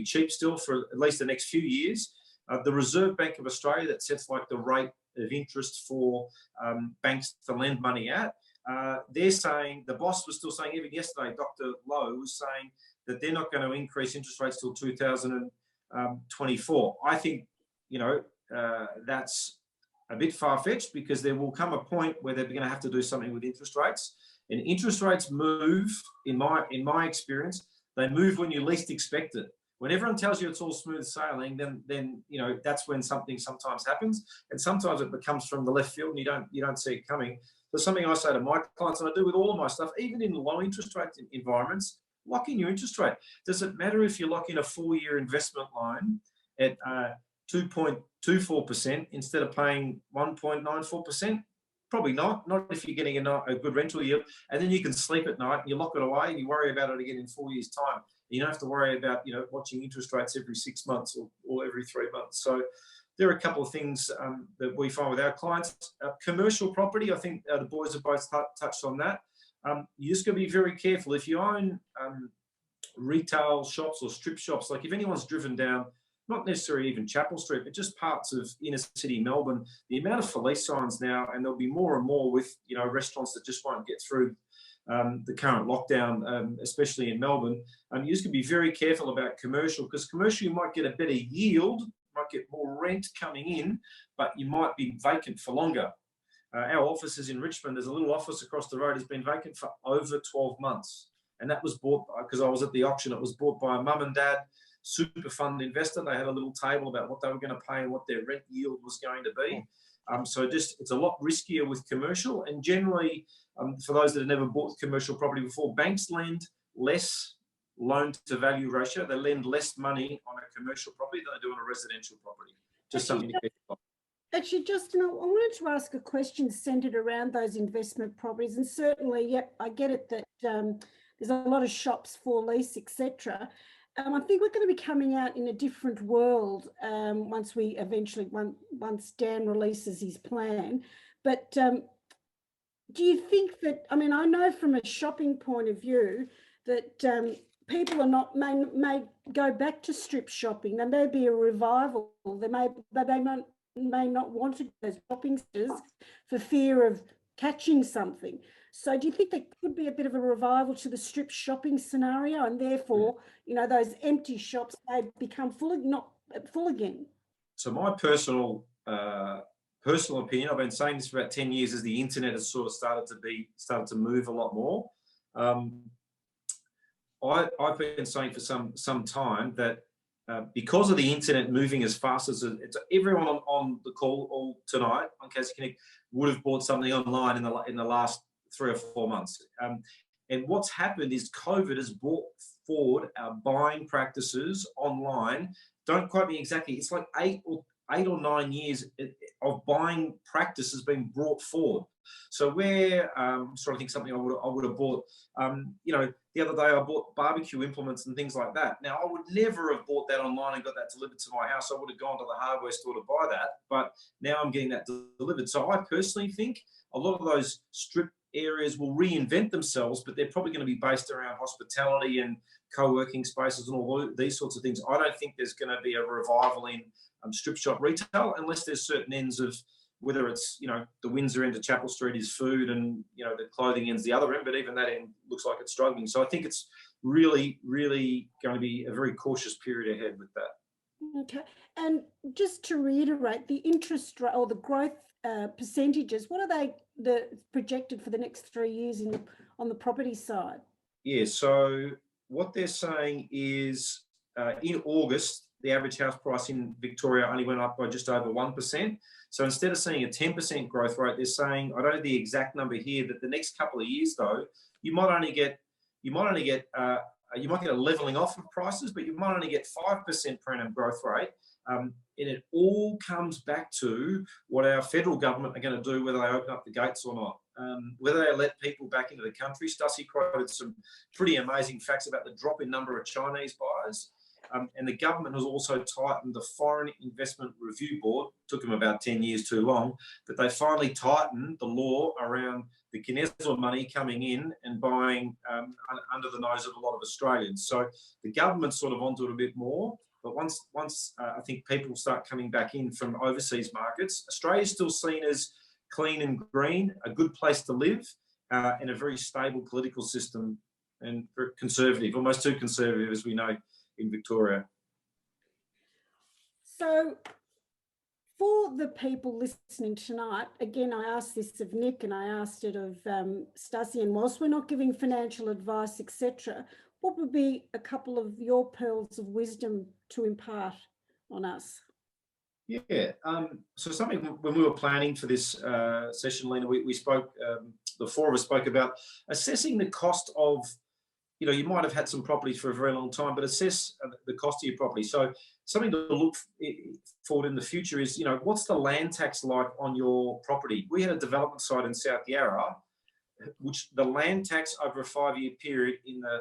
cheap still for at least the next few years. The Reserve Bank of Australia, that sets like the rate of interest for banks to lend money at, they're saying, the boss was still saying, even yesterday, Dr. Lowe was saying that they're not going to increase interest rates till 2024. I think, that's a bit far-fetched because there will come a point where they're going to have to do something with interest rates. And interest rates move, in my experience, they move when you least expect it. When everyone tells you it's all smooth sailing, then that's when something sometimes happens, and sometimes it becomes from the left field and you don't see it coming. So something I say to my clients, and I do with all of my stuff, even in low interest rate environments, lock in your interest rate. Does it matter if you lock in a 4-year investment line at 2.24% instead of paying 1.94%? Probably not. Not if you're getting a good rental yield, and then you can sleep at night and you lock it away and you worry about it again in 4 years' time. You don't have to worry about watching interest rates every 6 months or every 3 months. So there are a couple of things that we find with our clients. Commercial property, I think the boys have both touched on that. You just got to be very careful. If you own retail shops or strip shops, like if anyone's driven down, not necessarily even Chapel Street, but just parts of inner city Melbourne, the amount of police signs now, and there'll be more and more with restaurants that just won't get through the current lockdown, especially in Melbourne. You just can be very careful about commercial, because commercial, you might get a better yield, might get more rent coming in, but you might be vacant for longer. Our offices in Richmond, there's a little office across the road, has been vacant for over 12 months. And that was bought, because I was at the auction, it was bought by a mum and dad super fund investor. They had a little table about what they were going to pay and what their rent yield was going to be. So it's a lot riskier with commercial. And generally, for those that have never bought commercial property before, banks lend less loan to value ratio. They lend less money on a commercial property than they do on a residential property. Just something to keep in mind. Actually, Justin, I wanted to ask a question centered around those investment properties. And certainly, yeah, I get it that there's a lot of shops for lease, etc. I think we're going to be coming out in a different world once Dan releases his plan. But do you think that, I know from a shopping point of view that people are may go back to strip shopping. There may be a revival. They may not want to go to those shopping centres for fear of catching something. So do you think there could be a bit of a revival to the strip shopping scenario, and therefore, those empty shops, they become not full again? So my personal opinion, I've been saying this for about 10 years, as the internet has sort of started to move a lot more. I've been saying for some time that because of the internet moving as fast as everyone on the call all tonight on Kazzie Connect would have bought something online in the last 3 or 4 months. And what's happened is COVID has brought forward our buying practices online. Don't quote me exactly. It's like 8 or 9 years of buying practice has been brought forward. So where I'm trying to think something I would have bought. The other day I bought barbecue implements and things like that. Now I would never have bought that online and got that delivered to my house. I would have gone to the hardware store to buy that. But now I'm getting that delivered. So I personally think a lot of those strip areas will reinvent themselves, but they're probably going to be based around hospitality and co-working spaces and all these sorts of things. I don't think there's going to be a revival in strip shop retail unless there's certain ends of, whether it's the Windsor end of Chapel Street is food and the clothing end's the other end, but even that end looks like it's struggling. So I think it's really, really going to be a very cautious period ahead with that. Okay, and just to reiterate, the interest rate or the growth percentages, what are they projected for the next 3 years on the property side? Yeah, so what they're saying is in August, the average house price in Victoria only went up by just over 1%. So instead of seeing a 10% growth rate, they're saying, I don't know the exact number here, that the next couple of years though, you might get a leveling off of prices, but you might only get 5% per annum growth rate. And it all comes back to what our federal government are going to do, whether they open up the gates or not. Whether they let people back into the country. Stasi quoted some pretty amazing facts about the drop in number of Chinese buyers. And the government has also tightened the Foreign Investment Review Board. Took them about 10 years too long, but they finally tightened the law around the Kinesil money coming in and buying under the nose of a lot of Australians. So the government's sort of onto it a bit more. But once I think people start coming back in from overseas markets, Australia's still seen as clean and green, a good place to live, and a very stable political system, and conservative, almost too conservative, as we know, in Victoria. So for the people listening tonight, again, I asked this of Nik and I asked it of Stasi, and whilst we're not giving financial advice, etc., what would be a couple of your pearls of wisdom to impart on us? Yeah, so something when we were planning for this session, Lena, we spoke, the four of us spoke about assessing the cost of, you might have had some properties for a very long time, but assess the cost of your property. So something to look forward in the future is, what's the land tax like on your property? We had a development site in South Yarra, which the land tax over a 5-year period in the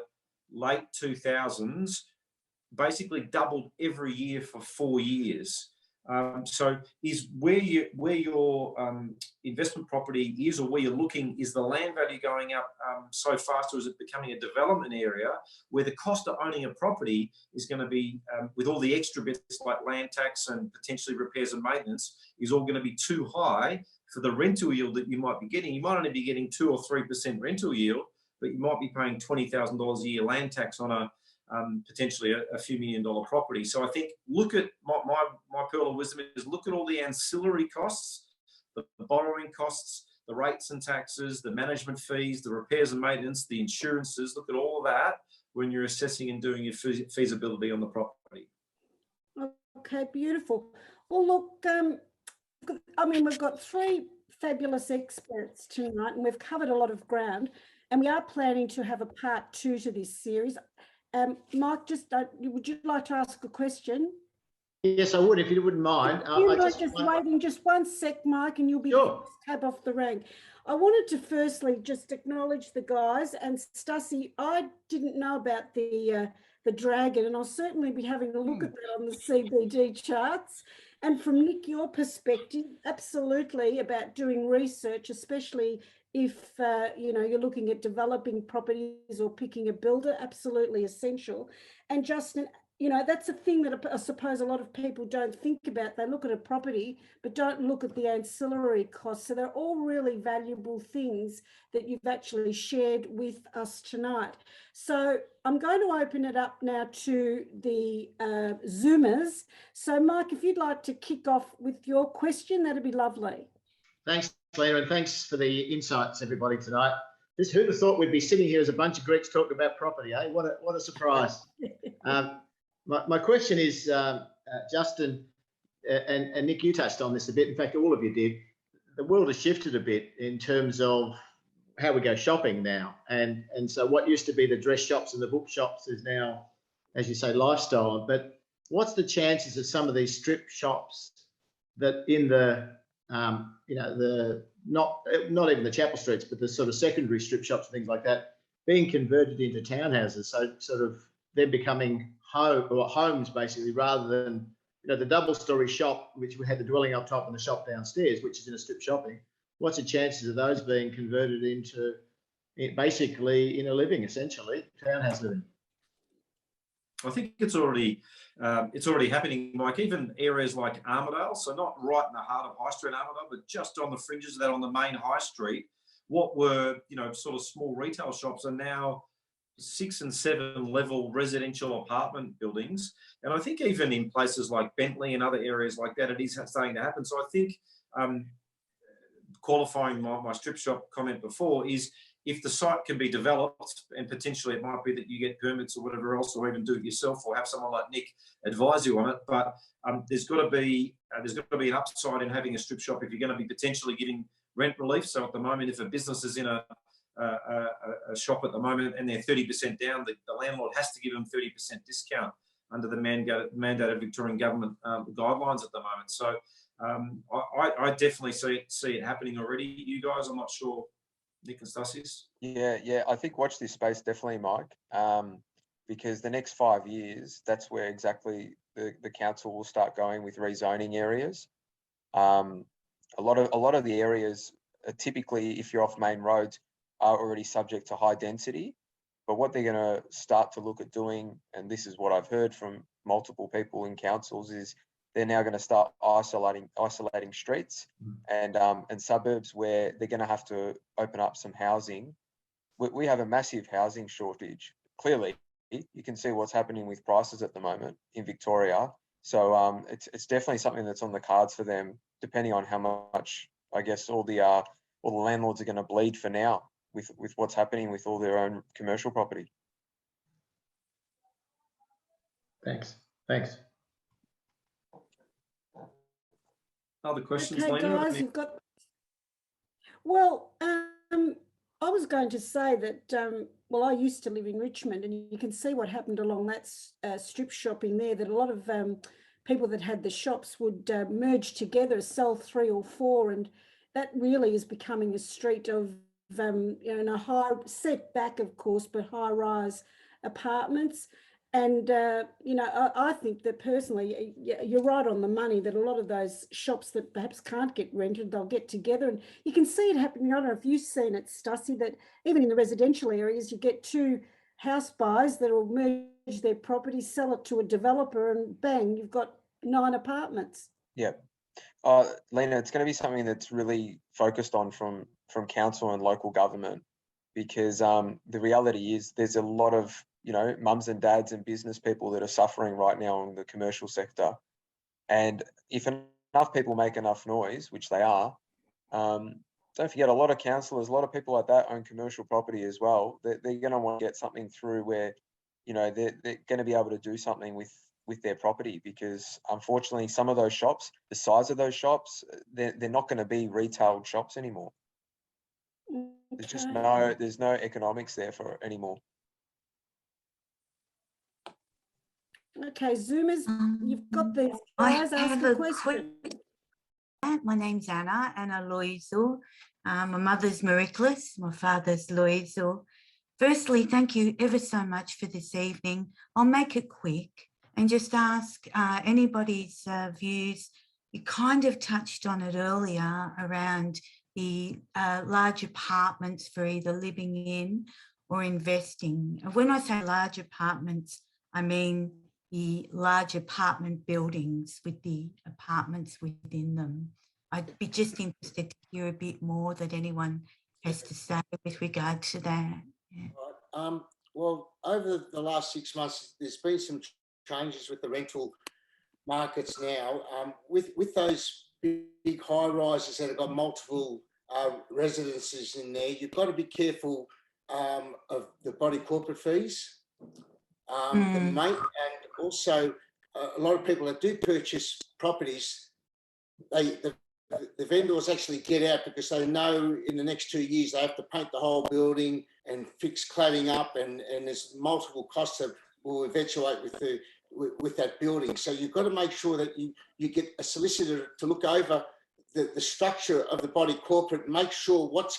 late 2000s basically doubled every year for 4 years. So is where your investment property is, or where you're looking, is the land value going up so fast, or is it becoming a development area where the cost of owning a property is going to be, with all the extra bits like land tax and potentially repairs and maintenance, is all going to be too high for the rental yield that you might be getting? You might only be getting 2 or 3% rental yield, but you might be paying $20,000 a year land tax on a potentially a few $1 million property. So I think look at my pearl of wisdom is look at all the ancillary costs, the borrowing costs, the rates and taxes, the management fees, the repairs and maintenance, the insurances. Look at all of that when you're assessing and doing your feasibility on the property. Okay, beautiful. Well, look, I mean, we've got 3 fabulous experts tonight, and we've covered a lot of ground, and we are planning to have a part 2 to this series. Mike, would you like to ask a question? Yes, I would, if you wouldn't mind. Waiting just 1 sec, Mike, and you'll be Sure. tab off the rank. I wanted to firstly just acknowledge the guys, and Stasi, I didn't know about the dragon, and I'll certainly be having a look at that on the CBD charts. And from Nik, your perspective, absolutely about doing research, especially if you're looking at developing properties or picking a builder, absolutely essential. And Justin, that's a thing that I suppose a lot of people don't think about. They look at a property, but don't look at the ancillary costs. So they're all really valuable things that you've actually shared with us tonight. So I'm going to open it up now to the Zoomers. So Mike, if you'd like to kick off with your question, that'd be lovely. Thanks, Lena, and thanks for the insights, everybody, tonight. Who'd have thought we'd be sitting here as a bunch of Greeks talking about property, eh? What a surprise. My question is, Justin and Nik, you touched on this a bit. In fact, all of you did. The world has shifted a bit in terms of how we go shopping now. And so what used to be the dress shops and the book shops is now, as you say, lifestyle. But what's the chances of some of these strip shops that in the not even the Chapel Streets, but the sort of secondary strip shops and things like that, being converted into townhouses? So sort of they're becoming homes basically, rather than the double-story shop, which we had the dwelling up top and the shop downstairs, which is in a strip shopping. What's the chances of those being converted into basically inner living, essentially townhouse living? I think it's already happening, Mike. Even areas like Armidale, so not right in the heart of High Street Armidale, but just on the fringes of that, on the main High Street, what were sort of small retail shops are now 6 and 7 level residential apartment buildings. And I think even in places like Bentley and other areas like that, it is starting to happen. So I think qualifying my strip shop comment before is, if the site can be developed, and potentially it might be that you get permits or whatever else, or even do it yourself, or have someone like Nik advise you on it. But there's got to be an upside in having a strip shop if you're going to be potentially giving rent relief. So at the moment, if a business is in a shop at the moment and they're 30% down, the landlord has to give them 30% discount under the mandated Victorian government guidelines at the moment. So I definitely see it happening already. You guys, I'm not sure. Nik and Stasi? Yeah. I think watch this space definitely, Mike, because the next 5 years, that's where exactly the council will start going with rezoning areas. A lot of the areas are typically, if you're off main roads, are already subject to high density. But what they're going to start to look at doing, and this is what I've heard from multiple people in councils, is they're now going to start isolating streets and suburbs where they're going to have to open up some housing. We have a massive housing shortage. Clearly, you can see what's happening with prices at the moment in Victoria. So it's definitely something that's on the cards for them, depending on how much, I guess, all the landlords are going to bleed for now with what's happening with all their own commercial property. Thanks. Other questions, Okay, Lena? guys, you've got. Well, I was going to say that. Well, I used to live in Richmond, and you can see what happened along that strip shopping there. That a lot of people that had the shops would merge together, sell 3 or 4, and that really is becoming a street of a high set back, of course, but high-rise apartments. And, I think that personally, you're right on the money, that a lot of those shops that perhaps can't get rented, they'll get together. And you can see it happening. I don't know if you've seen it, Stasi, that even in the residential areas, you get 2 house buyers that will merge their property, sell it to a developer, and bang, you've got 9 apartments. Yeah. Lena, it's going to be something that's really focused on from council and local government, because the reality is there's a lot of mums and dads and business people that are suffering right now in the commercial sector. And if enough people make enough noise, which they are, don't forget, a lot of councillors, a lot of people like that own commercial property as well. They're going to want to get something through where, they're going to be able to do something with their property, because unfortunately some of those shops, the size of those shops, they're not going to be retail shops anymore. There's just there's no economics there for it anymore. Okay, Zoomers, you've got these guys. Ask a question. My name's Anna Loizel. My mother's Mariclis, my father's Loizel. Firstly, thank you ever so much for this evening. I'll make it quick and just ask anybody's views. You kind of touched on it earlier around the large apartments for either living in or investing. When I say large apartments, I mean the large apartment buildings with the apartments within them. I'd be just interested to hear a bit more that anyone has to say with regard to that. Yeah. Well, over the last 6 months, there's been some changes with the rental markets now. With those big high rises that have got multiple residences in there, you've got to be careful of the body corporate fees. And also a lot of people that do purchase properties, the vendors actually get out because they know in the next 2 years they have to paint the whole building and fix cladding up, and there's multiple costs that will eventuate with that building. So you've got to make sure that you get a solicitor to look over the structure of the body corporate, make sure what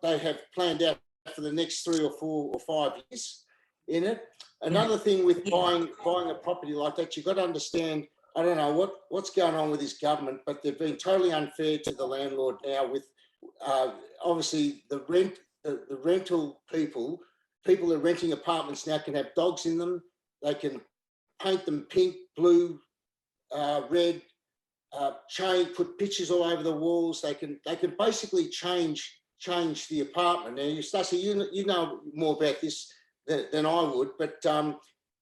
they have planned out for the next 3 or 4 or 5 years in it. Another thing with buying a property like that, you've got to understand, I don't know what's going on with this government, but they've been totally unfair to the landlord now with obviously the rental people that are renting apartments now can have dogs in them. They can paint them pink, blue, red, put pictures all over the walls. They can basically change the apartment. Now, Stasi, you know more about this than I would, but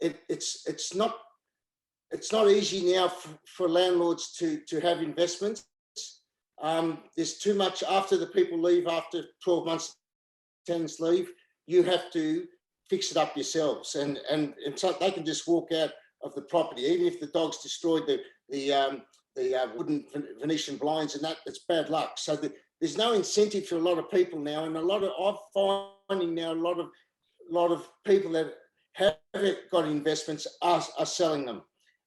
it's not easy now for landlords to have investments. There's too much after the people leave, after 12 months, tenants leave, you have to fix it up yourselves, and so they can just walk out of the property, even if the dog's destroyed the wooden Venetian blinds and that. It's bad luck. So there's no incentive for a lot of people now, and I'm finding now a lot of people that have got investments are selling them.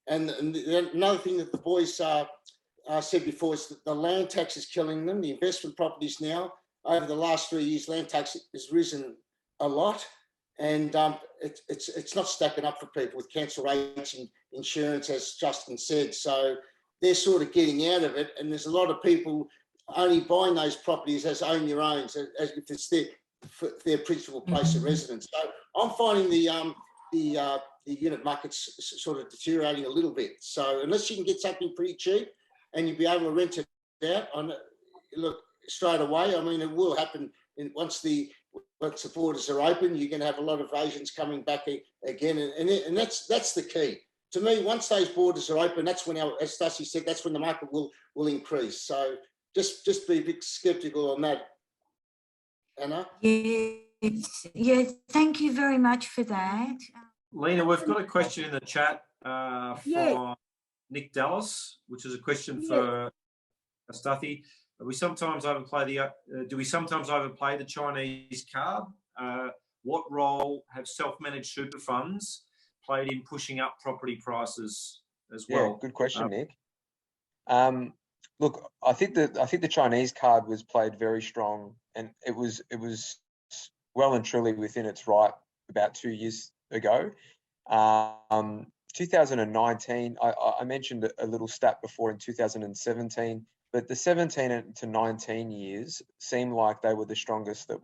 And another thing that the boys said before is that the land tax is killing them. The investment properties now, over the last 3 years, land tax has risen a lot, and it's not stacking up for people with cancel rates and insurance, as Justin said. So they're sort of getting out of it, and there's a lot of people only buying those properties as own your own, as if it's their principal place of residence. So I'm finding the unit market's sort of deteriorating a little bit. So unless you can get something pretty cheap and you'll be able to rent it out, look, straight away, I mean, it will happen once the borders are open. You're going to have a lot of Asians coming back again, and that's the key. To me, once those borders are open, that's when, as Stasi said, that's when the market will increase. So just be a bit sceptical on that, Anna. Yes, thank you very much for that. Lena, we've got a question in the chat from Nick Dallas, which is a question for Stasi. Do we sometimes overplay the Chinese card? What role have self-managed super funds played in pushing up property prices as well? Yeah, good question, Nick. Look, I think the Chinese card was played very strong, and it was well and truly within its right about 2 years ago. 2019, I mentioned a little stat before in 2017, but the 17 to 19 years seemed like they were the strongest that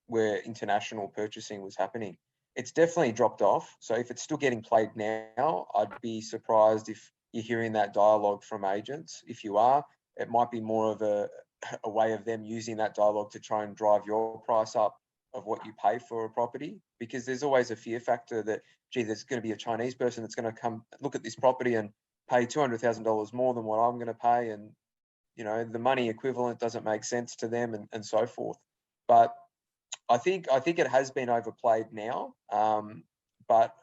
where international purchasing was happening. It's definitely dropped off. So if it's still getting played now, I'd be surprised if you're hearing that dialogue from agents. If you are, it might be more of a way of them using that dialogue to try and drive your price up of what you pay for a property, because there's always a fear factor that, gee, there's going to be a Chinese person that's going to come look at this property and pay $200,000 more than what I'm going to pay, and you know, the money equivalent doesn't make sense to them, and so forth. But I think it has been overplayed now. But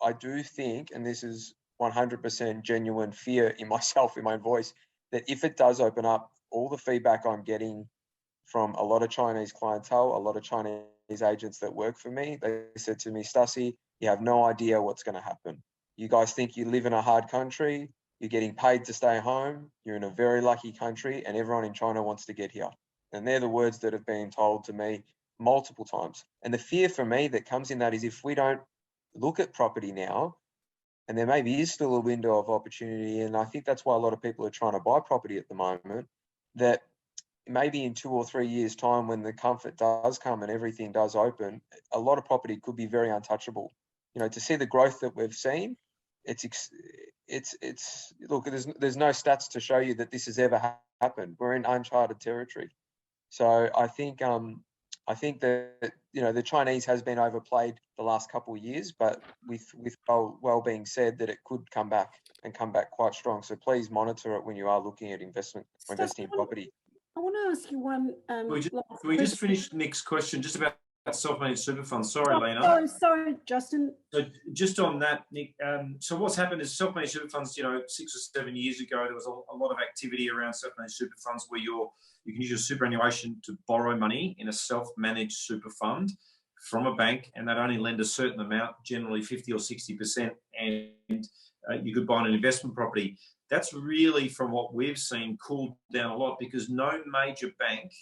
I do think, and this is 100% genuine fear in myself, in my voice, that if it does open up, all the feedback I'm getting from a lot of Chinese clientele, a lot of Chinese agents that work for me, they said to me, Stasi, you have no idea what's going to happen. You guys think you live in a hard country, you're getting paid to stay home, you're in a very lucky country, and everyone in China wants to get here. And they're the words that have been told to me multiple times. And the fear for me that comes in that is, if we don't look at property now, and there maybe is still a window of opportunity, and I think that's why a lot of people are trying to buy property at the moment, that maybe in 2 or 3 years' time, when the comfort does come and everything does open, a lot of property could be very untouchable. You know, to see the growth that we've seen, look, there's no stats to show you that this has ever happened. We're in uncharted territory. So I think that, you know, the Chinese has been overplayed the last couple of years, but with well being said, that it could come back and come back quite strong. So please monitor it when you are looking at investment or investing in property. I want to ask you one. Can we just finish Nick's question just about self-managed super funds? Sorry, Lena. Sorry, Justin. So just on that, Nick, so what's happened is self-managed super funds, you know, 6 or 7 years ago, there was a lot of activity around self-managed super funds where you can use your superannuation to borrow money in a self-managed super fund from a bank, and they'd only lend a certain amount, generally 50 or 60%, and you could buy an investment property. That's really, from what we've seen, cooled down a lot, because no major bank,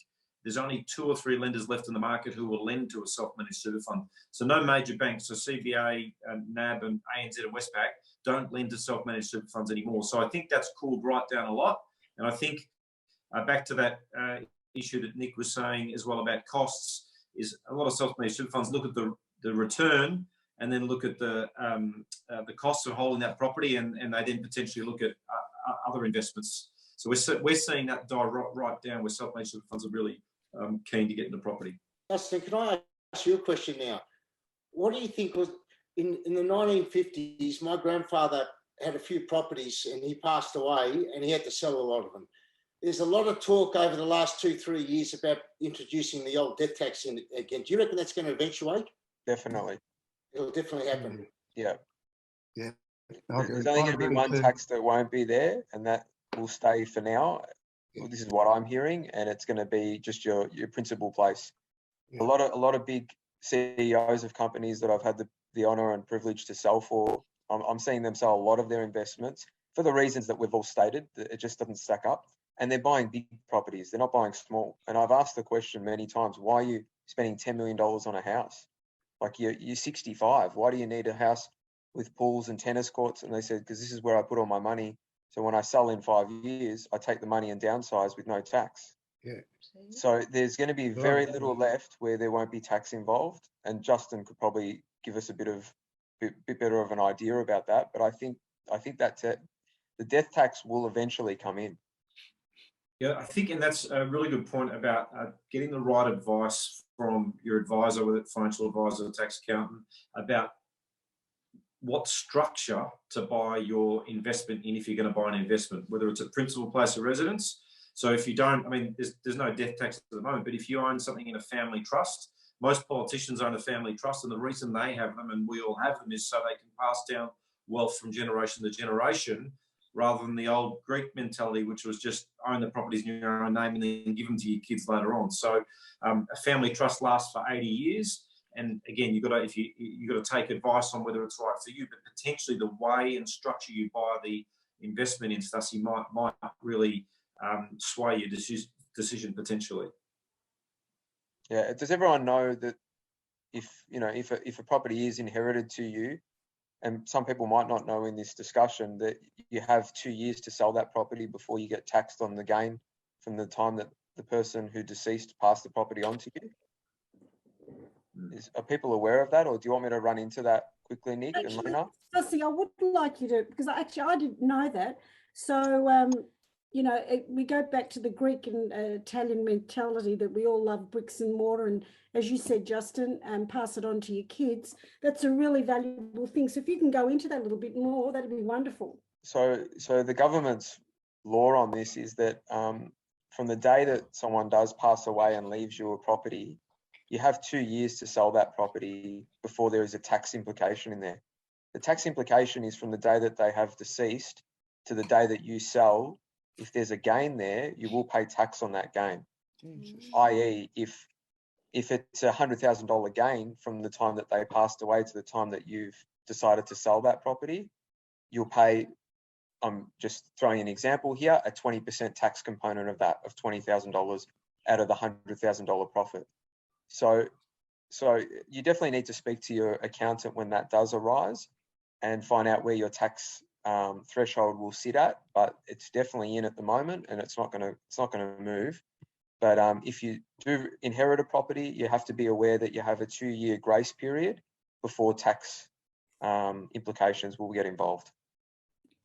there's only 2 or 3 lenders left in the market who will lend to a self-managed super fund. So no major banks, so CBA, NAB and ANZ and Westpac, don't lend to self-managed super funds anymore. So I think that's cooled right down a lot. And I think back to that issue that Nick was saying as well about costs, is a lot of self-managed super funds look at the return and then look at the costs of holding that property, and they then potentially look at other investments. So we're seeing that die right down, where self-managed super funds are really keen to get into property. Justin, can I ask you a question now? what do you think was in the 1950s? My grandfather had a few properties and he passed away and he had to sell a lot of them. There's a lot of talk over the last 2-3 years about introducing the old death tax in again. Do you reckon that's going to eventuate? Definitely. It'll definitely happen. Yeah. Yeah. There's only going to be one tax that won't be there, and that will stay for now. Well, this is what I'm hearing, and it's going to be just your principal place. Yeah. A lot of big CEOs of companies that I've had the honor and privilege to sell for, I'm seeing them sell a lot of their investments for the reasons that we've all stated, that it just doesn't stack up. And they're buying big properties. They're not buying small. And I've asked the question many times, why are you spending $10 million on a house? Like you're 65. Why do you need a house with pools and tennis courts? And they said, because this is where I put all my money. So when I sell in 5 years, I take the money and downsize with no tax. Yeah. So there's going to be very little left where there won't be tax involved. And Justin could probably give us a bit better of an idea about that. But I think that's it. The death tax will eventually come in. Yeah, I think, and that's a really good point about getting the right advice from your advisor, whether it's financial advisor or tax accountant, about what structure to buy your investment in if you're going to buy an investment, whether it's a principal place of residence. So if you don't, I mean, there's no death tax at the moment, but if you own something in a family trust, most politicians own a family trust, and the reason they have them, and we all have them, is so they can pass down wealth from generation to generation, rather than the old Greek mentality, which was just own the properties in your own name and then give them to your kids later on. So a family trust lasts for 80 years. And again, you've got to take advice on whether it's right for you, but potentially the way and structure you buy the investment in, Stasi, might really sway your decision potentially. Yeah. Does everyone know that if a property is inherited to you, and some people might not know in this discussion, that you have 2 years to sell that property before you get taxed on the gain from the time that the person who deceased passed the property on to you? Are people aware of that, or do you want me to run into that quickly, Nick and Lena? Stasi, I would like you to, because I didn't know that. So, we go back to the Greek and Italian mentality that we all love bricks and mortar. And as you said, Justin, pass it on to your kids. That's a really valuable thing. So if you can go into that a little bit more, that'd be wonderful. So the government's law on this is that from the day that someone does pass away and leaves you a property, you have 2 years to sell that property before there is a tax implication in there. The tax implication is from the day that they have deceased to the day that you sell. If there's a gain there, you will pay tax on that gain. I.e., if it's a $100,000 gain from the time that they passed away to the time that you've decided to sell that property, you'll pay, I'm just throwing an example here, a 20% tax component of that, of $20,000 out of the $100,000 profit. So you definitely need to speak to your accountant when that does arise and find out where your tax threshold will sit at, but it's definitely in at the moment, and it's not going to move. But if you do inherit a property, you have to be aware that you have a 2-year grace period before tax implications will get involved.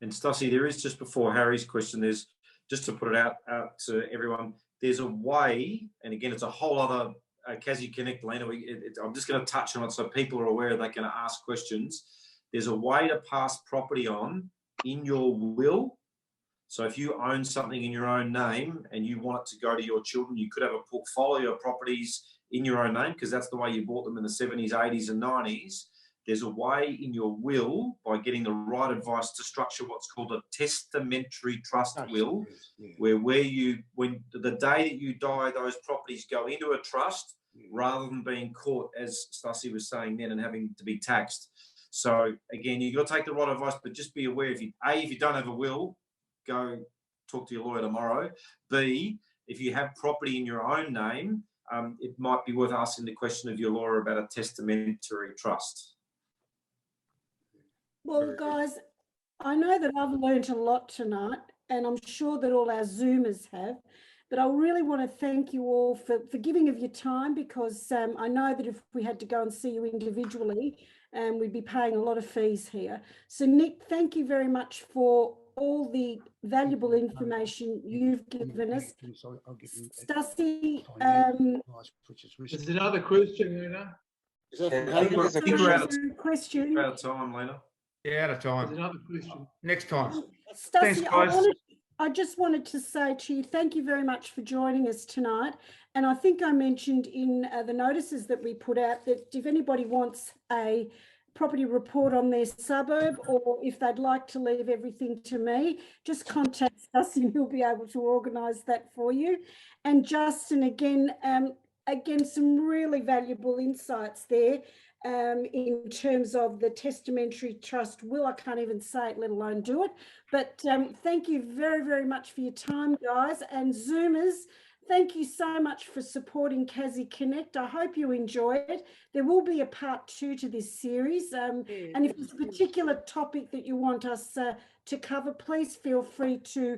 And Stasi, there is, just before Harry's question, there's, just to put it out to everyone, there's a way, and again, it's a whole other Kazzie Connect, Lena, I'm just going to touch on it so people are aware they can ask questions. There's a way to pass property on in your will. So if you own something in your own name and you want it to go to your children, you could have a portfolio of properties in your own name, because that's the way you bought them in the 70s, 80s and 90s. There's a way in your will, by getting the right advice, to structure what's called a testamentary trust will, where when the day that you die, those properties go into a trust rather than being caught, as Stasi was saying then, and having to be taxed. So again, you've got to take the right advice, but just be aware, if you don't have a will, go talk to your lawyer tomorrow. B, if you have property in your own name, it might be worth asking the question of your lawyer about a testamentary trust. Well, guys, I know that I've learned a lot tonight, and I'm sure that all our Zoomers have, but I really want to thank you all for giving of your time, because I know that if we had to go and see you individually, we'd be paying a lot of fees here. So Nick, thank you very much for all the valuable information you've given us. Stasi, There's another question, Lena. Is that Yeah, from I think Hagan? there's a think we're out of- Question. We're out of time, Lena. Yeah, out of time. There's another question. Next time. Thanks, Stasi, guys. I just wanted to say to you, thank you very much for joining us tonight. And I think I mentioned in the notices that we put out that if anybody wants a property report on their suburb, or if they'd like to leave everything to me, just contact us and we'll be able to organise that for you. And Justin, again, some really valuable insights there. In terms of the testamentary trust will, I can't even say it, let alone do it. But thank you very, very much for your time, guys. And Zoomers, thank you so much for supporting Kazzie Connect. I hope you enjoy it. There will be a part 2 to this series. And if there's a particular topic that you want us to cover, please feel free to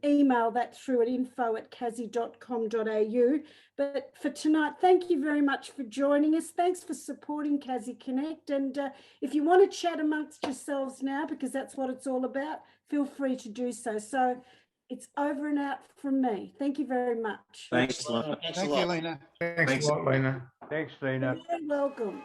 email that through at info@kazzie.com.au. But for tonight, thank you very much for joining us. Thanks for supporting Kazzie Connect. And if you want to chat amongst yourselves now, because that's what it's all about, feel free to do so. So it's over and out from me. Thank you very much. Thanks, Lena. Thanks a Thank lot. you, Lena. Thanks a lot, Lena. Thanks, Lena. You're welcome.